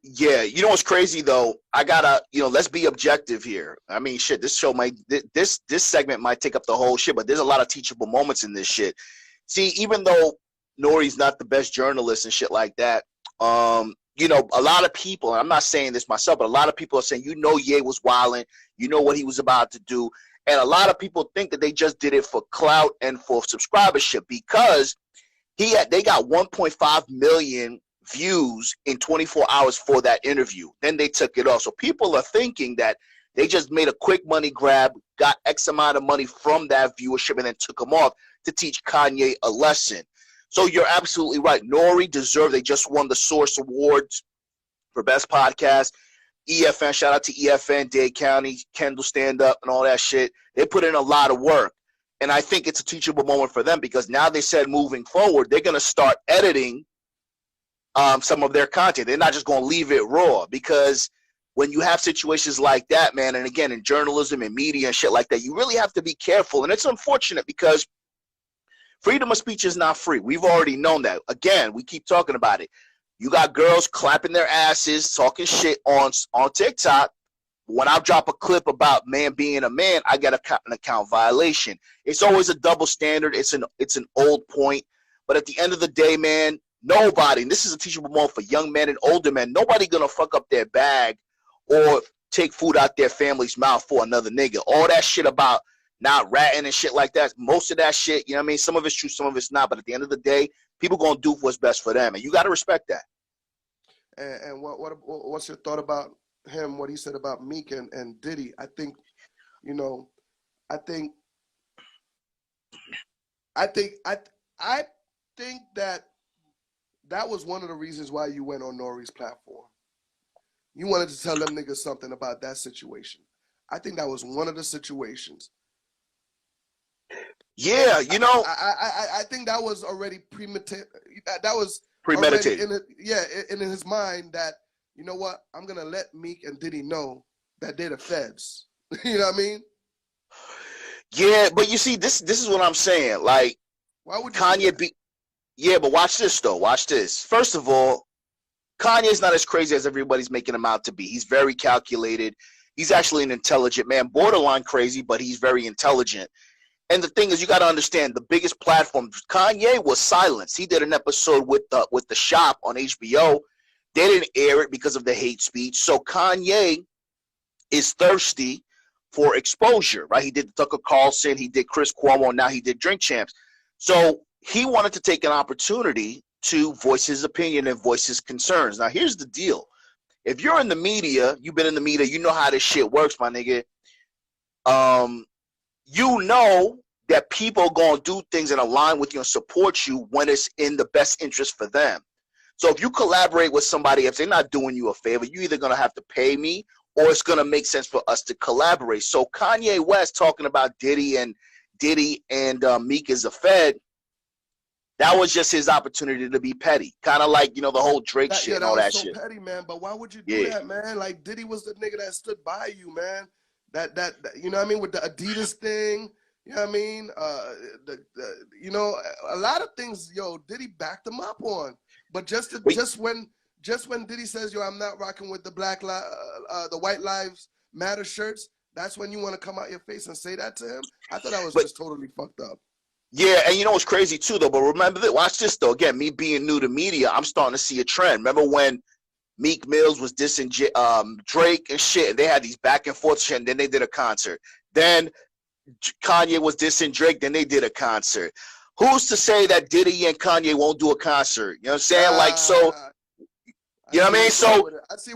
Yeah, you know what's crazy though? I gotta, let's be objective here. I mean, shit, this segment might take up the whole shit, but there's a lot of teachable moments in this shit. See, even though Nori's not the best journalist and shit like that, a lot of people, and I'm not saying this myself, but a lot of people are saying, Ye was wilding, what he was about to do. And a lot of people think that they just did it for clout and for subscribership, because they got 1.5 million views in 24 hours for that interview. Then they took it off. So people are thinking that they just made a quick money grab, got X amount of money from that viewership, and then took them off to teach Kanye a lesson. So you're absolutely right. Nori deserved. They just won the Source Awards for Best Podcast. EFN, shout out to EFN, Dade County, Kendall Stand Up, and all that shit. They put in a lot of work. And I think it's a teachable moment for them, because now they said moving forward, they're going to start editing some of their content. They're not just going to leave it raw, because when you have situations like that, man, and again, in journalism and media and shit like that, you really have to be careful. And it's unfortunate because freedom of speech is not free. We've already known that. Again, we keep talking about it. You got girls clapping their asses, talking shit on TikTok. When I drop a clip about man being a man, I get an account violation. It's always a double standard. It's an old point. But at the end of the day, man, nobody, and this is a teachable moment for young men and older men, nobody gonna fuck up their bag or take food out their family's mouth for another nigga. All that shit about not ratting and shit like that, most of that shit, you know what I mean? Some of it's true, some of it's not. But at the end of the day, people gonna do what's best for them, and you gotta respect that. And what's your thought about him, what he said about Meek and Diddy? I think that was one of the reasons why you went on Nori's platform. You wanted to tell them niggas something about that situation. I think that was one of the situations. Yeah, I think that was already premeditated. That was premeditated. In his mind that, you know what, I'm gonna let Meek and Diddy know that they're the feds. You know what I mean? Yeah, but you see, this is what I'm saying. Like, why would Kanye be? Yeah, but watch this though. Watch this. First of all, Kanye's not as crazy as everybody's making him out to be. He's very calculated. He's actually an intelligent man, borderline crazy, but he's very intelligent. And the thing is, you got to understand, the biggest platform, Kanye was silenced. He did an episode with the Shop on HBO. They didn't air it because of the hate speech. So Kanye is thirsty for exposure, right? He did Tucker Carlson, he did Chris Cuomo, and now he did Drink Champs. So he wanted to take an opportunity to voice his opinion and voice his concerns. Now, here's the deal. If you're in the media, you've been in the media, you know how this shit works, my nigga. You know that people are going to do things and align with you and support you when it's in the best interest for them. So if you collaborate with somebody, if they're not doing you a favor, you're either going to have to pay me or it's going to make sense for us to collaborate. So Kanye West talking about Diddy and Meek as a Fed, that was just his opportunity to be petty. Kind of like, the whole Drake shit and all that shit. So petty, man. But why would you do that, man? Like, Diddy was the nigga that stood by you, man. That you know what I mean? With the Adidas thing, You know what I mean? You know, a lot of things, yo, Diddy backed him up on. But just when Diddy says, yo, I'm not rocking with the the White Lives Matter shirts, that's when you want to come out your face and say that to him. I thought that was just totally fucked up. Yeah, and you know what's crazy too, though. But remember that. Watch this though. Again, me being new to media, I'm starting to see a trend. Remember when Meek Mills was dissing Drake and shit, and they had these back and forth shit, and then they did a concert. Then Kanye was dissing Drake, then they did a concert. Who's to say that Diddy and Kanye won't do a concert? You know what I'm saying? Like, so, you know what I mean? So,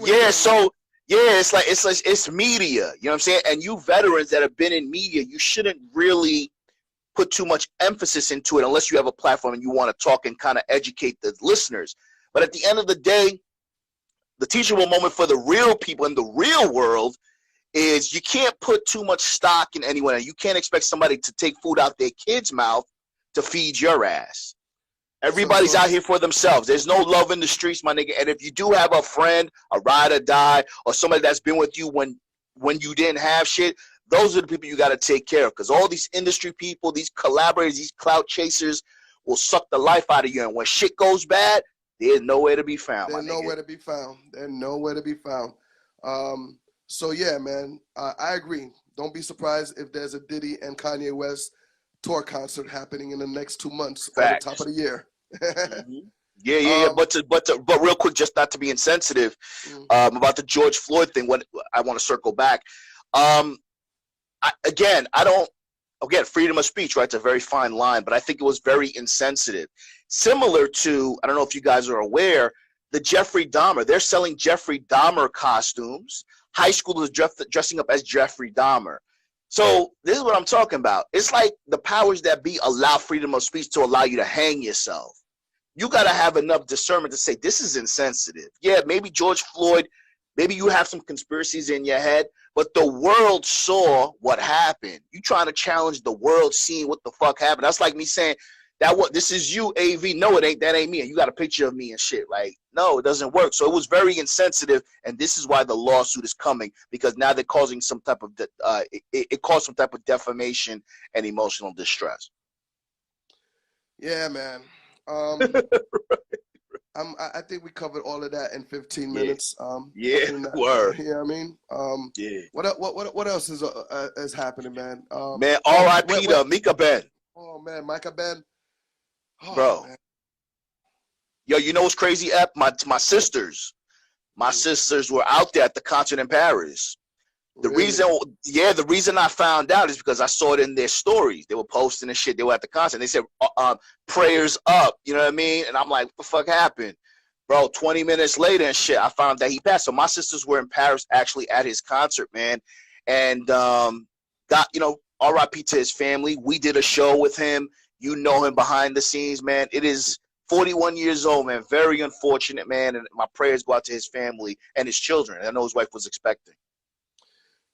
yeah, so, yeah, it's media. You know what I'm saying? And you veterans that have been in media, you shouldn't really put too much emphasis into it unless you have a platform and you want to talk and kind of educate the listeners. But at the end of the day, the teachable moment for the real people in the real world is you can't put too much stock in anyone. You can't expect somebody to take food out their kid's mouth to feed your ass. Everybody's out here for themselves. There's no love in the streets, my nigga. And if you do have a friend, a ride or die, or somebody that's been with you when you didn't have shit, those are the people you got to take care of. Because all these industry people, these collaborators, these clout chasers will suck the life out of you. And when shit goes bad, there's nowhere to be found. They're nowhere to be found. They're nowhere to be found. So yeah, man, I agree. Don't be surprised if there's a Diddy and Kanye West tour concert happening in the next 2 months at the top of the year. Mm-hmm. Yeah. But real quick, just not to be insensitive, about the George Floyd thing. What I want to circle back. Again, freedom of speech, right? It's a very fine line, but I think it was very insensitive. Similar to, I don't know if you guys are aware, the Jeffrey Dahmer. They're selling Jeffrey Dahmer costumes. High schoolers dressing up as Jeffrey Dahmer. So this is what I'm talking about. It's like the powers that be allow freedom of speech to allow you to hang yourself. You got to have enough discernment to say, this is insensitive. Yeah, maybe George Floyd, maybe you have some conspiracies in your head, but the world saw what happened. You trying to challenge the world seeing what the fuck happened. That's like me saying, this is you, AV. No, it ain't. That ain't me. And you got a picture of me and shit. Like, no, it doesn't work. So it was very insensitive, and this is why the lawsuit is coming, because now they're causing some type of it caused some type of defamation and emotional distress. Yeah, man. I think we covered all of that in 15 minutes. Word. You know what I mean? Yeah. What else is happening, man? Man, R.I.P. to Mika Ben. Oh man, Micah Ben. Oh, bro. Man. Yo, you know what's crazy, Ep? My sisters were out there at the concert in Paris. The reason I found out is because I saw it in their stories. They were posting and shit. They were at the concert. They said, prayers up. You know what I mean? And I'm like, what the fuck happened? Bro, 20 minutes later and shit, I found that he passed. So my sisters were in Paris actually at his concert, man. And got, RIP to his family. We did a show with him. You know him behind the scenes, man. It is 41 years old, man. Very unfortunate, man. And my prayers go out to his family and his children. I know his wife was expecting.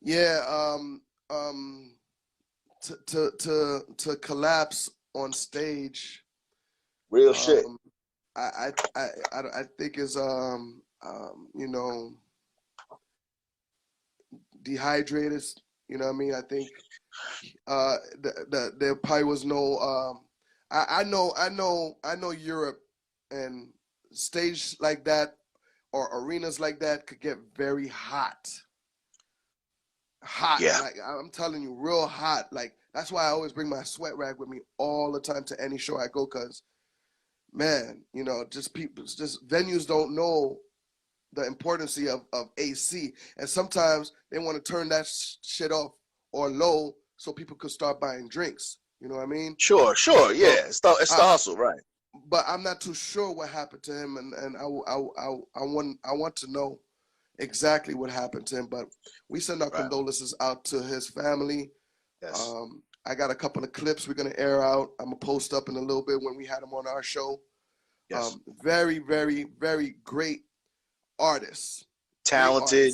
Yeah, to collapse on stage, real shit. I think is dehydrated. You know what I mean? I think there probably was no. I know Europe and stage like that or arenas like that could get very hot. Yeah. Like I'm telling you, real hot. Like that's why I always bring my sweat rag with me all the time to any show I go, cause man, just venues don't know the importance of AC, and sometimes they want to turn that shit off or low so people could start buying drinks. You know what I mean? Sure, yeah. It's the hustle, right? But I'm not too sure what happened to him, and I want to know exactly what happened to him. But we send our condolences out to his family. Yes. I got a couple of clips we're gonna air out. I'm gonna post up in a little bit when we had him on our show. Yes. Very, very, very great artist. Talented.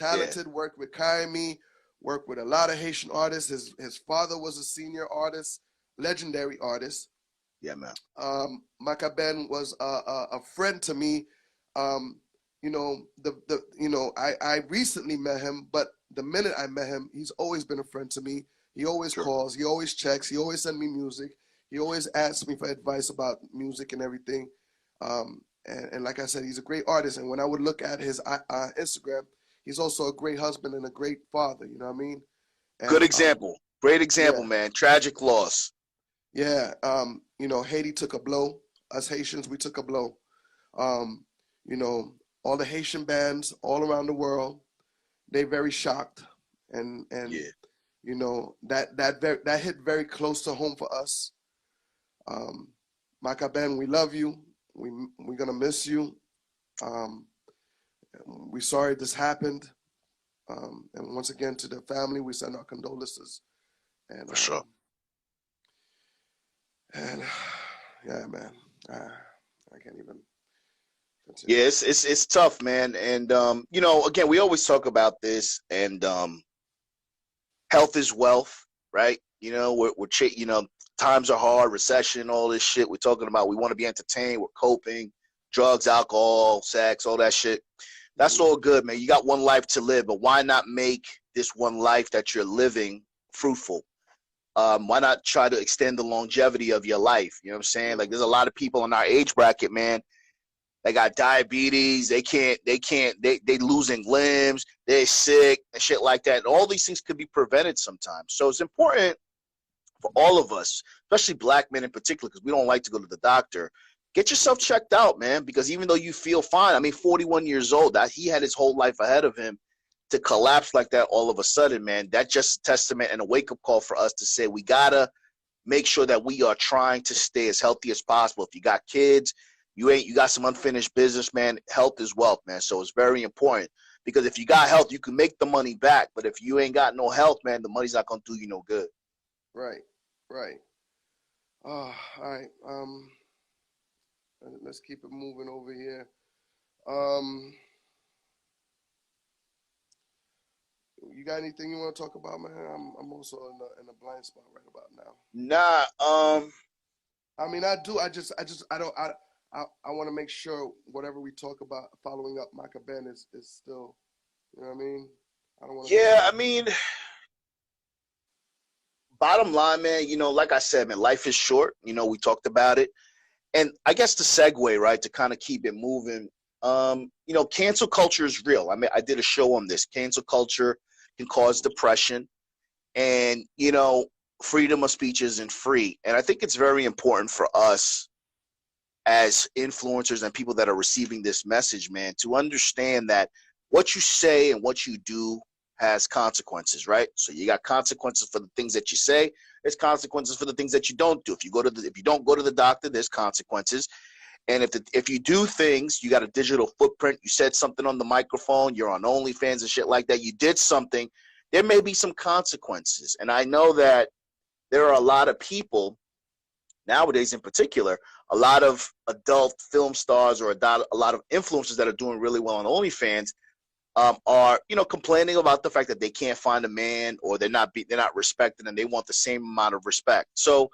Yeah. Worked with Kaimi, worked with a lot of Haitian artists. His father was a senior artist, legendary artist. Yeah, man. Maka Ben was a friend to me. I recently met him, but the minute I met him, he's always been a friend to me. He always calls. He always checks. He always sends me music. He always asks me for advice about music and everything. And like I said, he's a great artist. And when I would look at his Instagram, he's also a great husband and a great father. You know what I mean? And, Good example. Great example, yeah. man. Tragic loss. Yeah. You know, Haiti took a blow. Us Haitians, we took a blow. You know, all the Haitian bands all around the world, they very shocked. And Yeah. you know, that hit very close to home for us. Maka Ben, we love you. We're gonna miss you. We're sorry this happened. And once again, to the family, we send our condolences. And For sure. And yeah, man, I can't even continue. Yeah, it's tough, man. And you know, again, we always talk about this, and health is wealth, right? You know, you know, times are hard, recession, all this shit. We're talking about we want to be entertained, we're coping, drugs, alcohol, sex, all that shit. That's all good, man. You got one life to live, but why not make this one life that you're living fruitful? Why not try to extend the longevity of your life? You know what I'm saying? Like, there's a lot of people in our age bracket, man. They got diabetes. They losing limbs. They're sick and shit like that. And all these things could be prevented sometimes. So it's important for all of us, especially black men in particular, because we don't like to go to the doctor. Get yourself checked out, man, because even though you feel fine, I mean, 41 years old, that he had his whole life ahead of him, to collapse like that all of a sudden, man, that's just a testament and a wake-up call for us to say we gotta make sure that we are trying to stay as healthy as possible. If you got kids, you got some unfinished business, man. Health is wealth, man. So it's very important, because if you got health, you can make the money back. But if you ain't got no health, man, the money's not gonna do you no good. Right. All right. Let's keep it moving over here. You got anything you want to talk about, man? I'm also in a blind spot right about now. Nah. I mean, I do. I want to make sure whatever we talk about following up Maka Ben is still, you know what I mean? I don't want to. Yeah, I mean, bottom line, man, you know, like I said, man, life is short. You know, we talked about it. And I guess the segue, right, to kind of keep it moving, you know, cancel culture is real. I mean, I did a show on this. Cancel culture can cause depression, and, you know, freedom of speech isn't free. And I think it's very important for us as influencers and people that are receiving this message, man, to understand that what you say and what you do has consequences, right? So you got consequences for the things that you say. There's consequences for the things that you don't do. If you don't go to the doctor, there's consequences. And if you do things, you got a digital footprint. You said something on the microphone. You're on OnlyFans and shit like that. You did something. There may be some consequences. And I know that there are a lot of people nowadays, in particular, a lot of adult film stars or a lot of influencers that are doing really well on OnlyFans are, you know, complaining about the fact that they can't find a man, or they're not respected, and they want the same amount of respect. So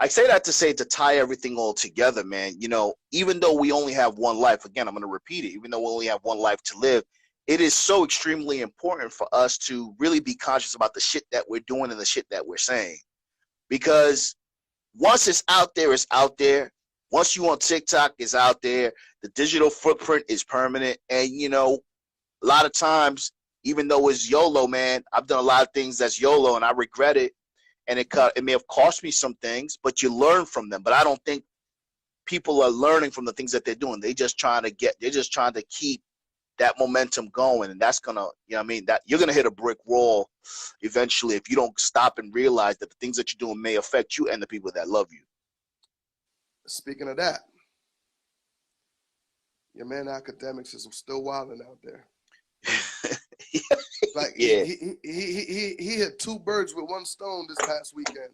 I say that to say, to tie everything all together, man, you know, even though we only have one life, again, I'm going to repeat it, even though we only have one life to live, it is so extremely important for us to really be conscious about the shit that we're doing and the shit that we're saying. Because once it's out there, it's out there. Once you on TikTok, it's out there. The digital footprint is permanent. And, you know, a lot of times, even though it's YOLO, man, I've done a lot of things that's YOLO, and I regret it. And it may have cost me some things, but you learn from them. But I don't think people are learning from the things that they're doing. They're just trying to keep that momentum going. And that's gonna, you know what I mean? That you're gonna hit a brick wall eventually if you don't stop and realize that the things that you're doing may affect you and the people that love you. Speaking of that, your man Academics is still wilding out there. Like, yeah. he hit two birds with one stone this past weekend.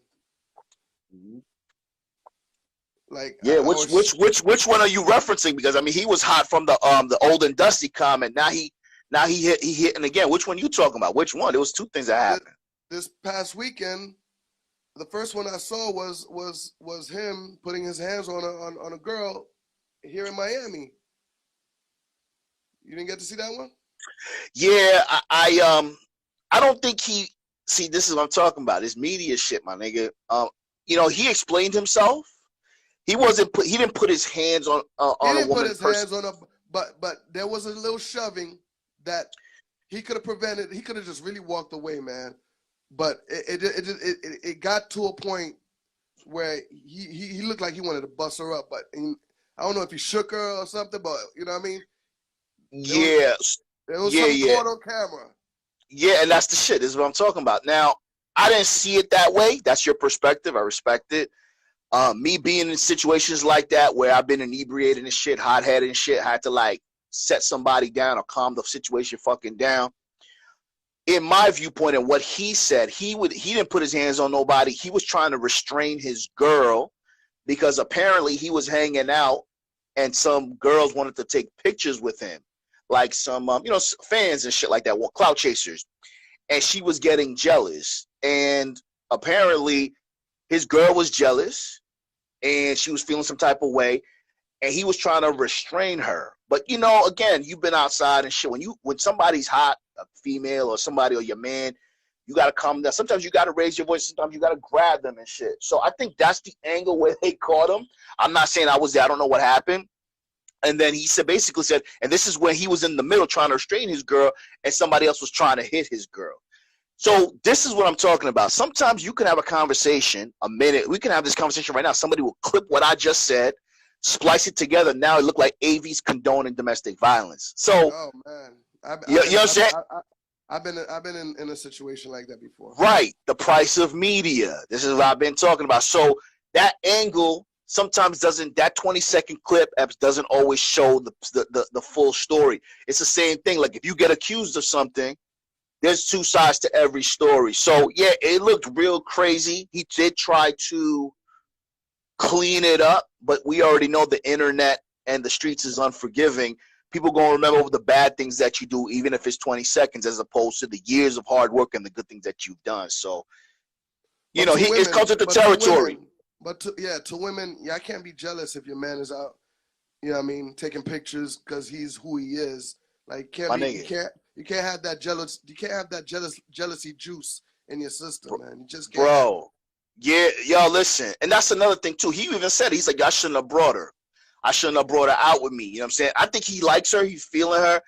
Like, yeah, which one are you referencing? Because I mean, he was hot from the old and dusty comment. Now he hit, and again, which one you talking about? Which one? There was two things that happened this past weekend. The first one I saw was him putting his hands on a girl here in Miami. You didn't get to see that one? Yeah, I don't think see, this is what I'm talking about. This media shit, my nigga. You know, he explained himself. He didn't put his hands on a woman. Hands on a, but there was a little shoving that he could have prevented. He could have just really walked away, man. But it got to a point where he looked like he wanted to bust her up, but I don't know if he shook her or something. But you know what I mean? There was something caught on camera. Yeah, and that's the shit. This is what I'm talking about. Now, I didn't see it that way. That's your perspective. I respect it. Me being in situations like that where I've been inebriated and shit, hot-headed and shit, had to like set somebody down or calm the situation fucking down. In my viewpoint and what he said, he didn't put his hands on nobody. He was trying to restrain his girl because apparently he was hanging out and some girls wanted to take pictures with him, like some fans and shit like that, clout chasers, and she was getting jealous. And apparently his girl was jealous and she was feeling some type of way, and he was trying to restrain her. But you know, again, you've been outside and shit. When somebody's hot, a female or somebody or your man, you gotta calm down. Sometimes you gotta raise your voice. Sometimes you gotta grab them and shit. So I think that's the angle where they caught him. I'm not saying I was there. I don't know what happened. And then he basically said, and this is when he was in the middle trying to restrain his girl, and somebody else was trying to hit his girl. So this is what I'm talking about. Sometimes you can have a conversation, a minute. We can have this conversation right now. Somebody will clip what I just said, splice it together. Now it look like AV's condoning domestic violence. So, oh man, you know what I'm saying? I've been in a situation like that before. Right, the price of media. This is what I've been talking about. So that angle sometimes doesn't. That 20-second clip Epps doesn't always show the full story. It's the same thing. Like if you get accused of something, there's two sides to every story. So yeah, it looked real crazy. He did try to clean it up, but we already know the internet and the streets is unforgiving. People gonna remember the bad things that you do, even if it's 20 seconds, as opposed to the years of hard work and the good things that you've done. So, you know, it comes with the territory. To women, I can't be jealous if your man is out, you know what I mean, taking pictures because he's who he is. Like, you can't have that jealousy juice in your system, man. You just can't. Bro, yeah, y'all listen, and that's another thing too. He even said, he's like, I shouldn't have brought her. I shouldn't have brought her out with me. You know what I'm saying? I think he likes her. He's feeling her.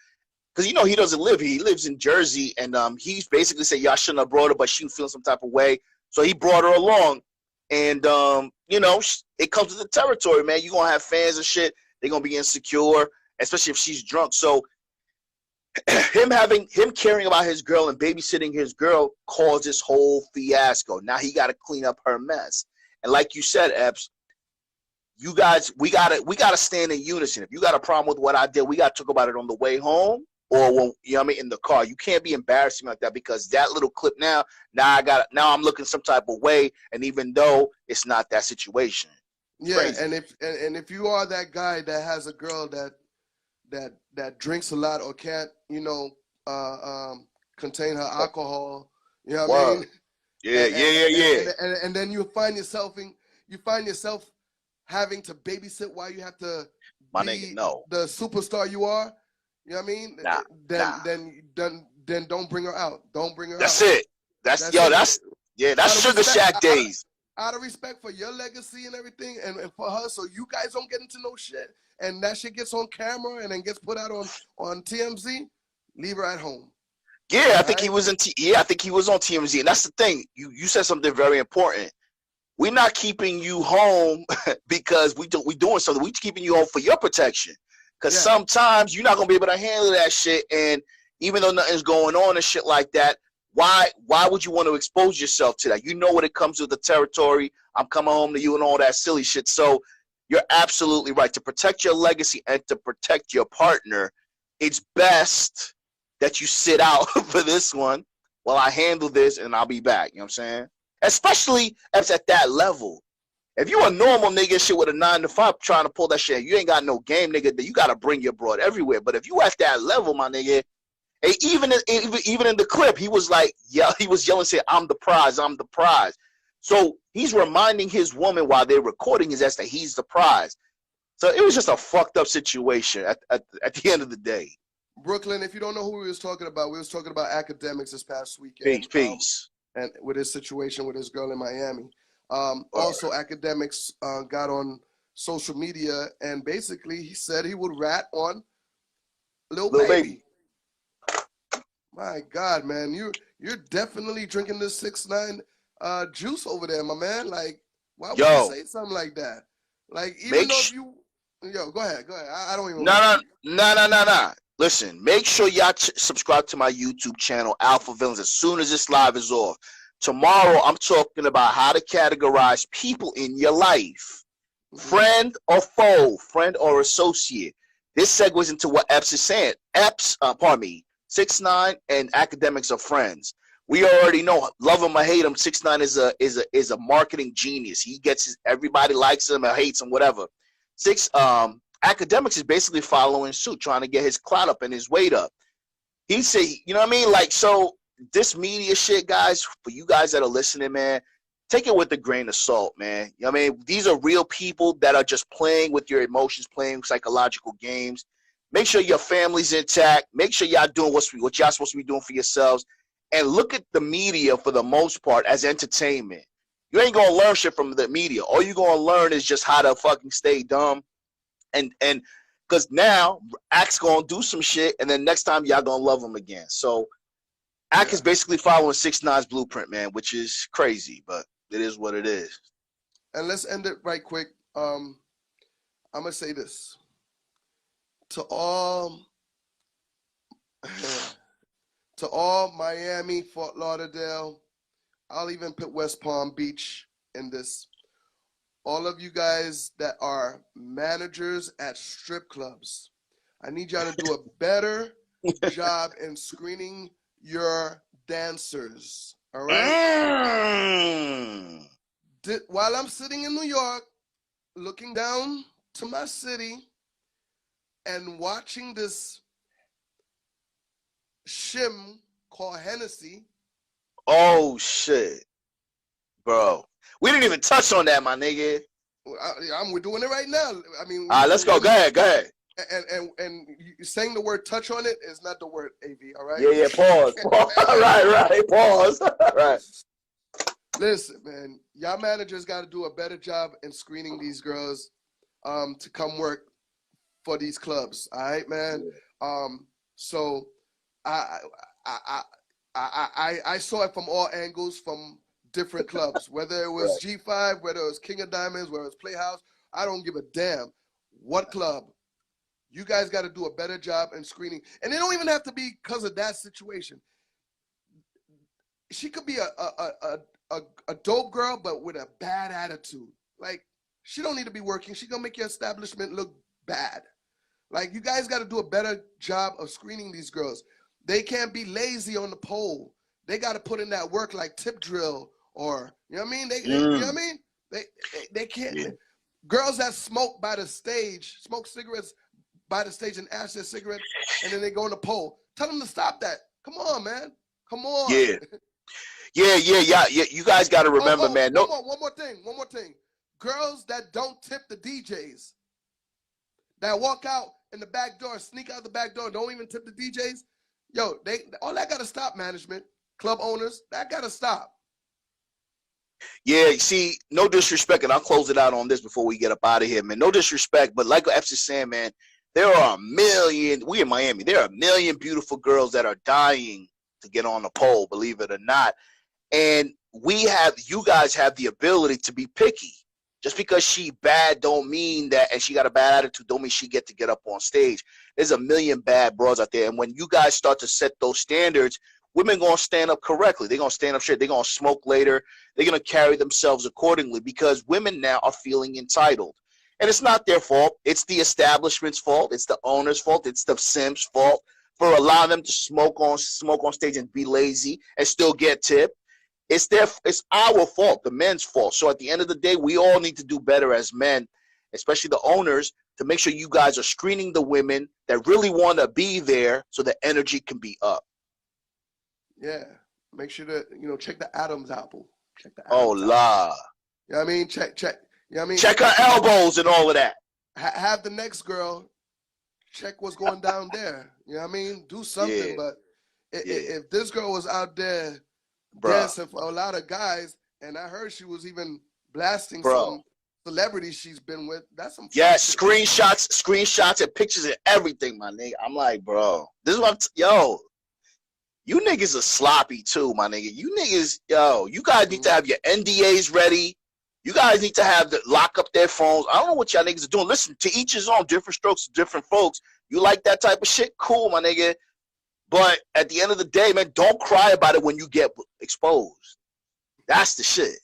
Because, you know, he doesn't live here. He lives in Jersey. And he's basically said, I shouldn't have brought her, but she was feeling some type of way. So he brought her along. And, you know, it comes with the territory, man. You're going to have fans and shit. They're going to be insecure, especially if she's drunk. So him caring about his girl and babysitting his girl caused this whole fiasco. Now he got to clean up her mess. And like you said, Epps, you guys, we gotta stand in unison. If you got a problem with what I did, we gotta talk about it on the way home, or when, you know what I mean, in the car. You can't be embarrassing like that, because that little clip now I'm looking some type of way, and even though it's not that situation. Yeah, crazy. And if you are that guy that has a girl that drinks a lot or can't, you know, contain her alcohol, you know what I mean? Yeah. And then you find yourself having to babysit while you have to be the superstar you are, you know what I mean? Then don't bring her out. Don't bring her That's out. It. That's Sugar Shack days. Out of respect for your legacy and everything, and for her, so you guys don't get into no shit, and that shit gets on camera and then gets put out on TMZ. Leave her at home. Yeah, I think he was on TMZ, and that's the thing. You said something very important. We're not keeping you home because we doing something. We're keeping you home for your protection. Because sometimes you're not gonna be able to handle that shit. And even though nothing's going on and shit like that, why would you want to expose yourself to that? You know what it comes with the territory. I'm coming home to you and all that silly shit. So you're absolutely right. To protect your legacy and to protect your partner, it's best that you sit out for this one while I handle this, and I'll be back. You know what I'm saying? Especially at that level. If you a normal nigga shit with a 9-to-5 trying to pull that shit, you ain't got no game, nigga, then you gotta bring your broad everywhere. But if you at that level, my nigga, even in the clip, he was like, he was yelling, saying, I'm the prize, I'm the prize. So he's reminding his woman while they're recording his ass that he's the prize. So it was just a fucked up situation at the end of the day. Brooklyn, if you don't know who we was talking about academics this past weekend. Peace. and with his situation with his girl in Miami. Also, Academics got on social media and basically he said he would rat on Lil Baby. My God, man, you're definitely drinking this 6ix9ine juice over there, my man. Like, why would you say something like that? Like, even though if you, go ahead. I don't even. No. Listen, make sure y'all subscribe to my YouTube channel, Alpha Villains, as soon as this live is off. Tomorrow, I'm talking about how to categorize people in your life. Friend or foe, friend or associate. This segues into what Epps is saying. 6ix9ine and Academics are friends. We already know, love him or hate him, 6ix9ine is a marketing genius. He gets everybody likes him or hates him, whatever. Academics is basically following suit, trying to get his clout up and his weight up. He say, you know what I mean? Like, so this media shit, guys, for you guys that are listening, man, take it with a grain of salt, man. You know what I mean? These are real people that are just playing with your emotions, playing psychological games. Make sure your family's intact. Make sure y'all doing what y'all supposed to be doing for yourselves. And look at the media for the most part as entertainment. You ain't gonna learn shit from the media. All you're gonna learn is just how to fucking stay dumb. And because now Act's gonna do some shit, and then next time y'all gonna love him again. So Act is basically following 6ix9ine's blueprint, man, which is crazy, but it is what it is. And let's end it right quick. I'm gonna say this to all Miami, Fort Lauderdale. I'll even put West Palm Beach in this. All of you guys that are managers at strip clubs, I need y'all to do a better job in screening your dancers. All right? While I'm sitting in New York, looking down to my city and watching this shim called Hennessy. Oh, shit. Bro. We didn't even touch on that, my nigga. We're doing it right now. I mean, let's go. Go ahead. And saying the word touch on it is not the word, AV, all right? Yeah, pause. right, pause. Right. Listen, man, y'all managers got to do a better job in screening these girls to come work for these clubs, all right, man? So I saw it from all angles, from different clubs, whether it was G5, whether it was King of Diamonds, whether it was Playhouse. I don't give a damn what club. You guys got to do a better job in screening. And it don't even have to be because of that situation. She could be a dope girl, but with a bad attitude. Like, she don't need to be working. She gonna make your establishment look bad. Like, you guys got to do a better job of screening these girls. They can't be lazy on the pole. They got to put in that work, like tip drill, or, you know what I mean? You know what I mean? They can't. Yeah. Girls that smoke by the stage, smoke cigarettes by the stage and ash their cigarette, and then they go on the pole. Tell them to stop that. Come on, man. Come on. Yeah. You guys got to remember, man. One more thing. Girls that don't tip the DJs, that walk out in the back door, sneak out the back door, don't even tip the DJs. Yo, all that got to stop, management, club owners. That got to stop. Yeah, see, no disrespect, and I'll close it out on this before we get up out of here, man. No disrespect, but like Epps is saying, man, there are a million, we in Miami, there are a million beautiful girls that are dying to get on the pole, believe it or not. And you guys have the ability to be picky. Just because she bad don't mean that, and she got a bad attitude, don't mean she get up on stage. There's a million bad bras out there. And when you guys start to set those standards, women going to stand up correctly. They're going to stand up straight. They're going to smoke later. They're going to carry themselves accordingly because women now are feeling entitled. And it's not their fault. It's the establishment's fault. It's the owner's fault. It's the Sim's fault for allowing them to smoke on stage and be lazy and still get tipped. It's our fault, the men's fault. So at the end of the day, we all need to do better as men, especially the owners, to make sure you guys are screening the women that really want to be there so the energy can be up. Yeah. Make sure that, check the Adam's apple. Check the Adam's apple. You know what I mean? Check. You know what I mean? Check her elbows and all of that. Have the next girl check what's going down there. You know what I mean? Do something. But if this girl was out there Bruh. Yes, and for a lot of guys, and I heard she was even blasting Bro. some celebrities she's been with. That's some Yes, shit. screenshots and pictures and everything, my nigga. I'm like, bro, this is what yo, you niggas are sloppy too, my nigga. You niggas, yo, you guys need to have your NDAs ready. You guys need to have the lock up their phones. I don't know what y'all niggas are doing. Listen, to each his own, different strokes, different folks. You like that type of shit? Cool, my nigga. But at the end of the day, man, don't cry about it when you get exposed. That's the shit.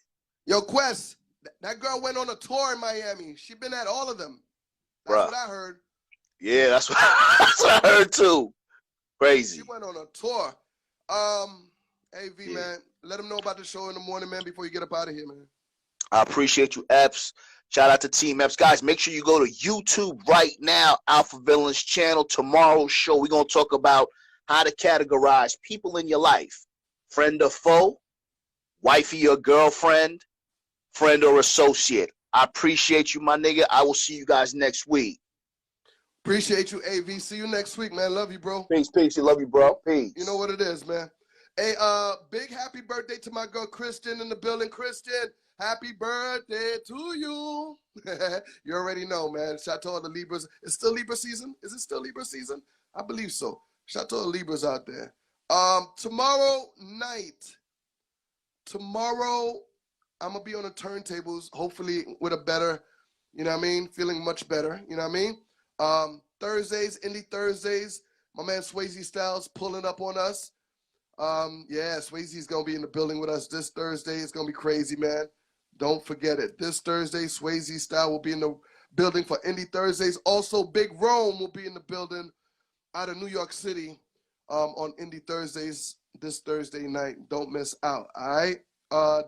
Yo, Quest, that girl went on a tour in Miami. She been at all of them. That's Bruh. what I heard. Yeah, that's what, that's what I heard too. Crazy. She went on a tour. AV, Yeah. man, let them know about the show in the morning, man, before you get up out of here, man. I appreciate you, Epps. Shout out to Team Epps. Guys, make sure you go to YouTube right now, Alpha Villains channel. Tomorrow's show, we're going to talk about how to categorize people in your life. Friend or foe, wifey or girlfriend, friend or associate. I appreciate you, my nigga. I will see you guys next week. Appreciate you, AV. See you next week, man. Love you, bro. Peace, peace. You love you, bro. Peace. You know what it is, man. Hey, big happy birthday to my girl Kristen in the building. Kristen, happy birthday to you. You already know, man. Shout out to all the Libras. It's still Libra season? Is it still Libra season? I believe so. Shout out to all the Libras out there. Tomorrow night, I'm going to be on the turntables, hopefully with a better, you know what I mean? Feeling much better, you know what I mean? Thursdays, Indie Thursdays, my man Swayze Styles pulling up on us. Yeah, Swayze's going to be in the building with us this Thursday. It's going to be crazy, man. Don't forget it. This Thursday, Swayze Style will be in the building for Indie Thursdays. Also, Big Rome will be in the building out of New York City on Indie Thursdays this Thursday night. Don't miss out, all right?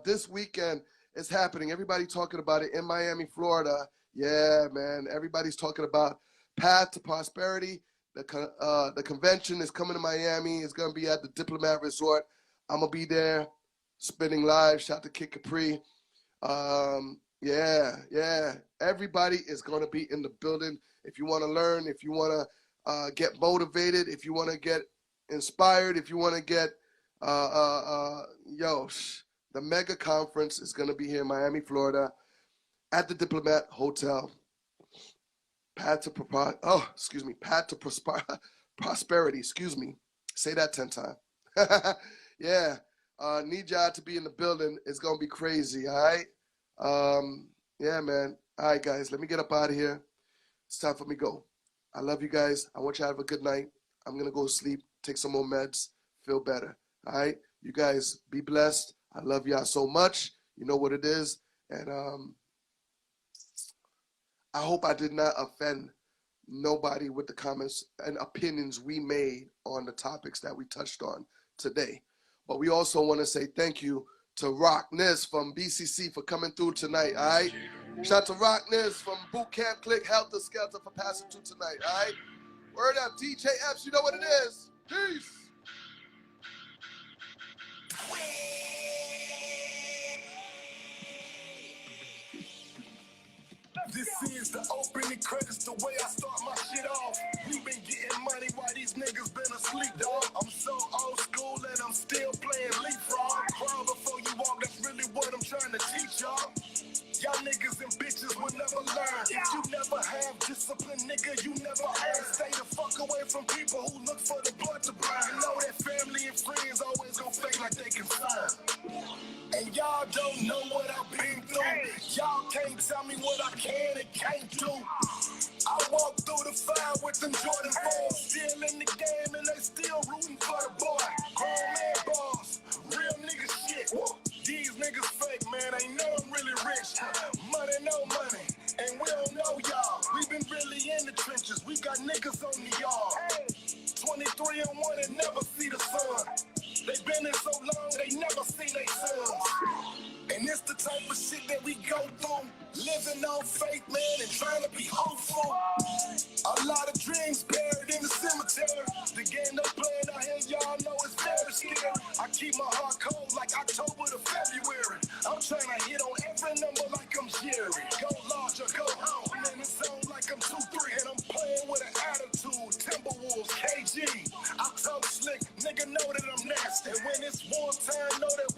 This weekend it's happening. Everybody talking about it in Miami, Florida. Yeah, man. Everybody's talking about Path to Prosperity. The convention is coming to Miami. It's going to be at the Diplomat Resort. I'm going to be there spinning live. Shout out to Kid Capri. Yeah. Everybody is going to be in the building. If you want to learn, if you want to get motivated, if you want to get inspired, if you want to get, the mega conference is going to be here in Miami, Florida at the Diplomat Hotel. Path to Prosperity, excuse me. Say that 10 times. Yeah. Need y'all to be in the building. It's going to be crazy, all right? Yeah, man. All right, guys, let me get up out of here. It's time for me to go. I love you guys. I want you to have a good night. I'm going to go sleep, take some more meds, feel better, all right? You guys be blessed. I love y'all so much. You know what it is. And I hope I did not offend nobody with the comments and opinions we made on the topics that we touched on today. But we also want to say thank you to Rockness from BCC for coming through tonight, all right? Shout out to Rockness from Boot Camp Click, Helter Skelter for passing through tonight, all right? Word up, DJ Epps, you know what it is. Peace. This is the opening credits, the way I start my shit off. We been getting money while these niggas been asleep, dog. I'm so old school and I'm still playing leapfrog. Crawl before you walk, that's really what I'm trying to teach y'all. Y'all niggas and bitches will never learn. If you never have discipline, nigga, you never earn. Stay the fuck away from people who look for the blood to burn. You know that family and friends always gon' fake like they concerned. And y'all don't know what I've been through. Y'all can't tell me what I can and can't do. I walk through the fire with them Jordan 4s. Still in the game and they still rooting for the boy. Grown man boss, real nigga shit. These niggas fake, man, ain't know I'm really rich. Money, no money, and we don't know y'all. We been really in the trenches, we got niggas on the yard. 23 and 1 and never see the sun. They been in so long, they never seen they sons. And it's the type of shit that we go through. Living on faith, man, and trying to be hopeful. A lot of dreams buried in the cemetery. The game they playing out here, y'all know it's very scary. I keep my heart cold like October to February. I'm trying to hit on every number like I'm Jerry. Go large or go home. I'm in the zone like I'm 2-3. And I'm playing with an attitude. Timberwolves, KG. I talk slick, nigga know that I'm nasty. And when it's wartime, know that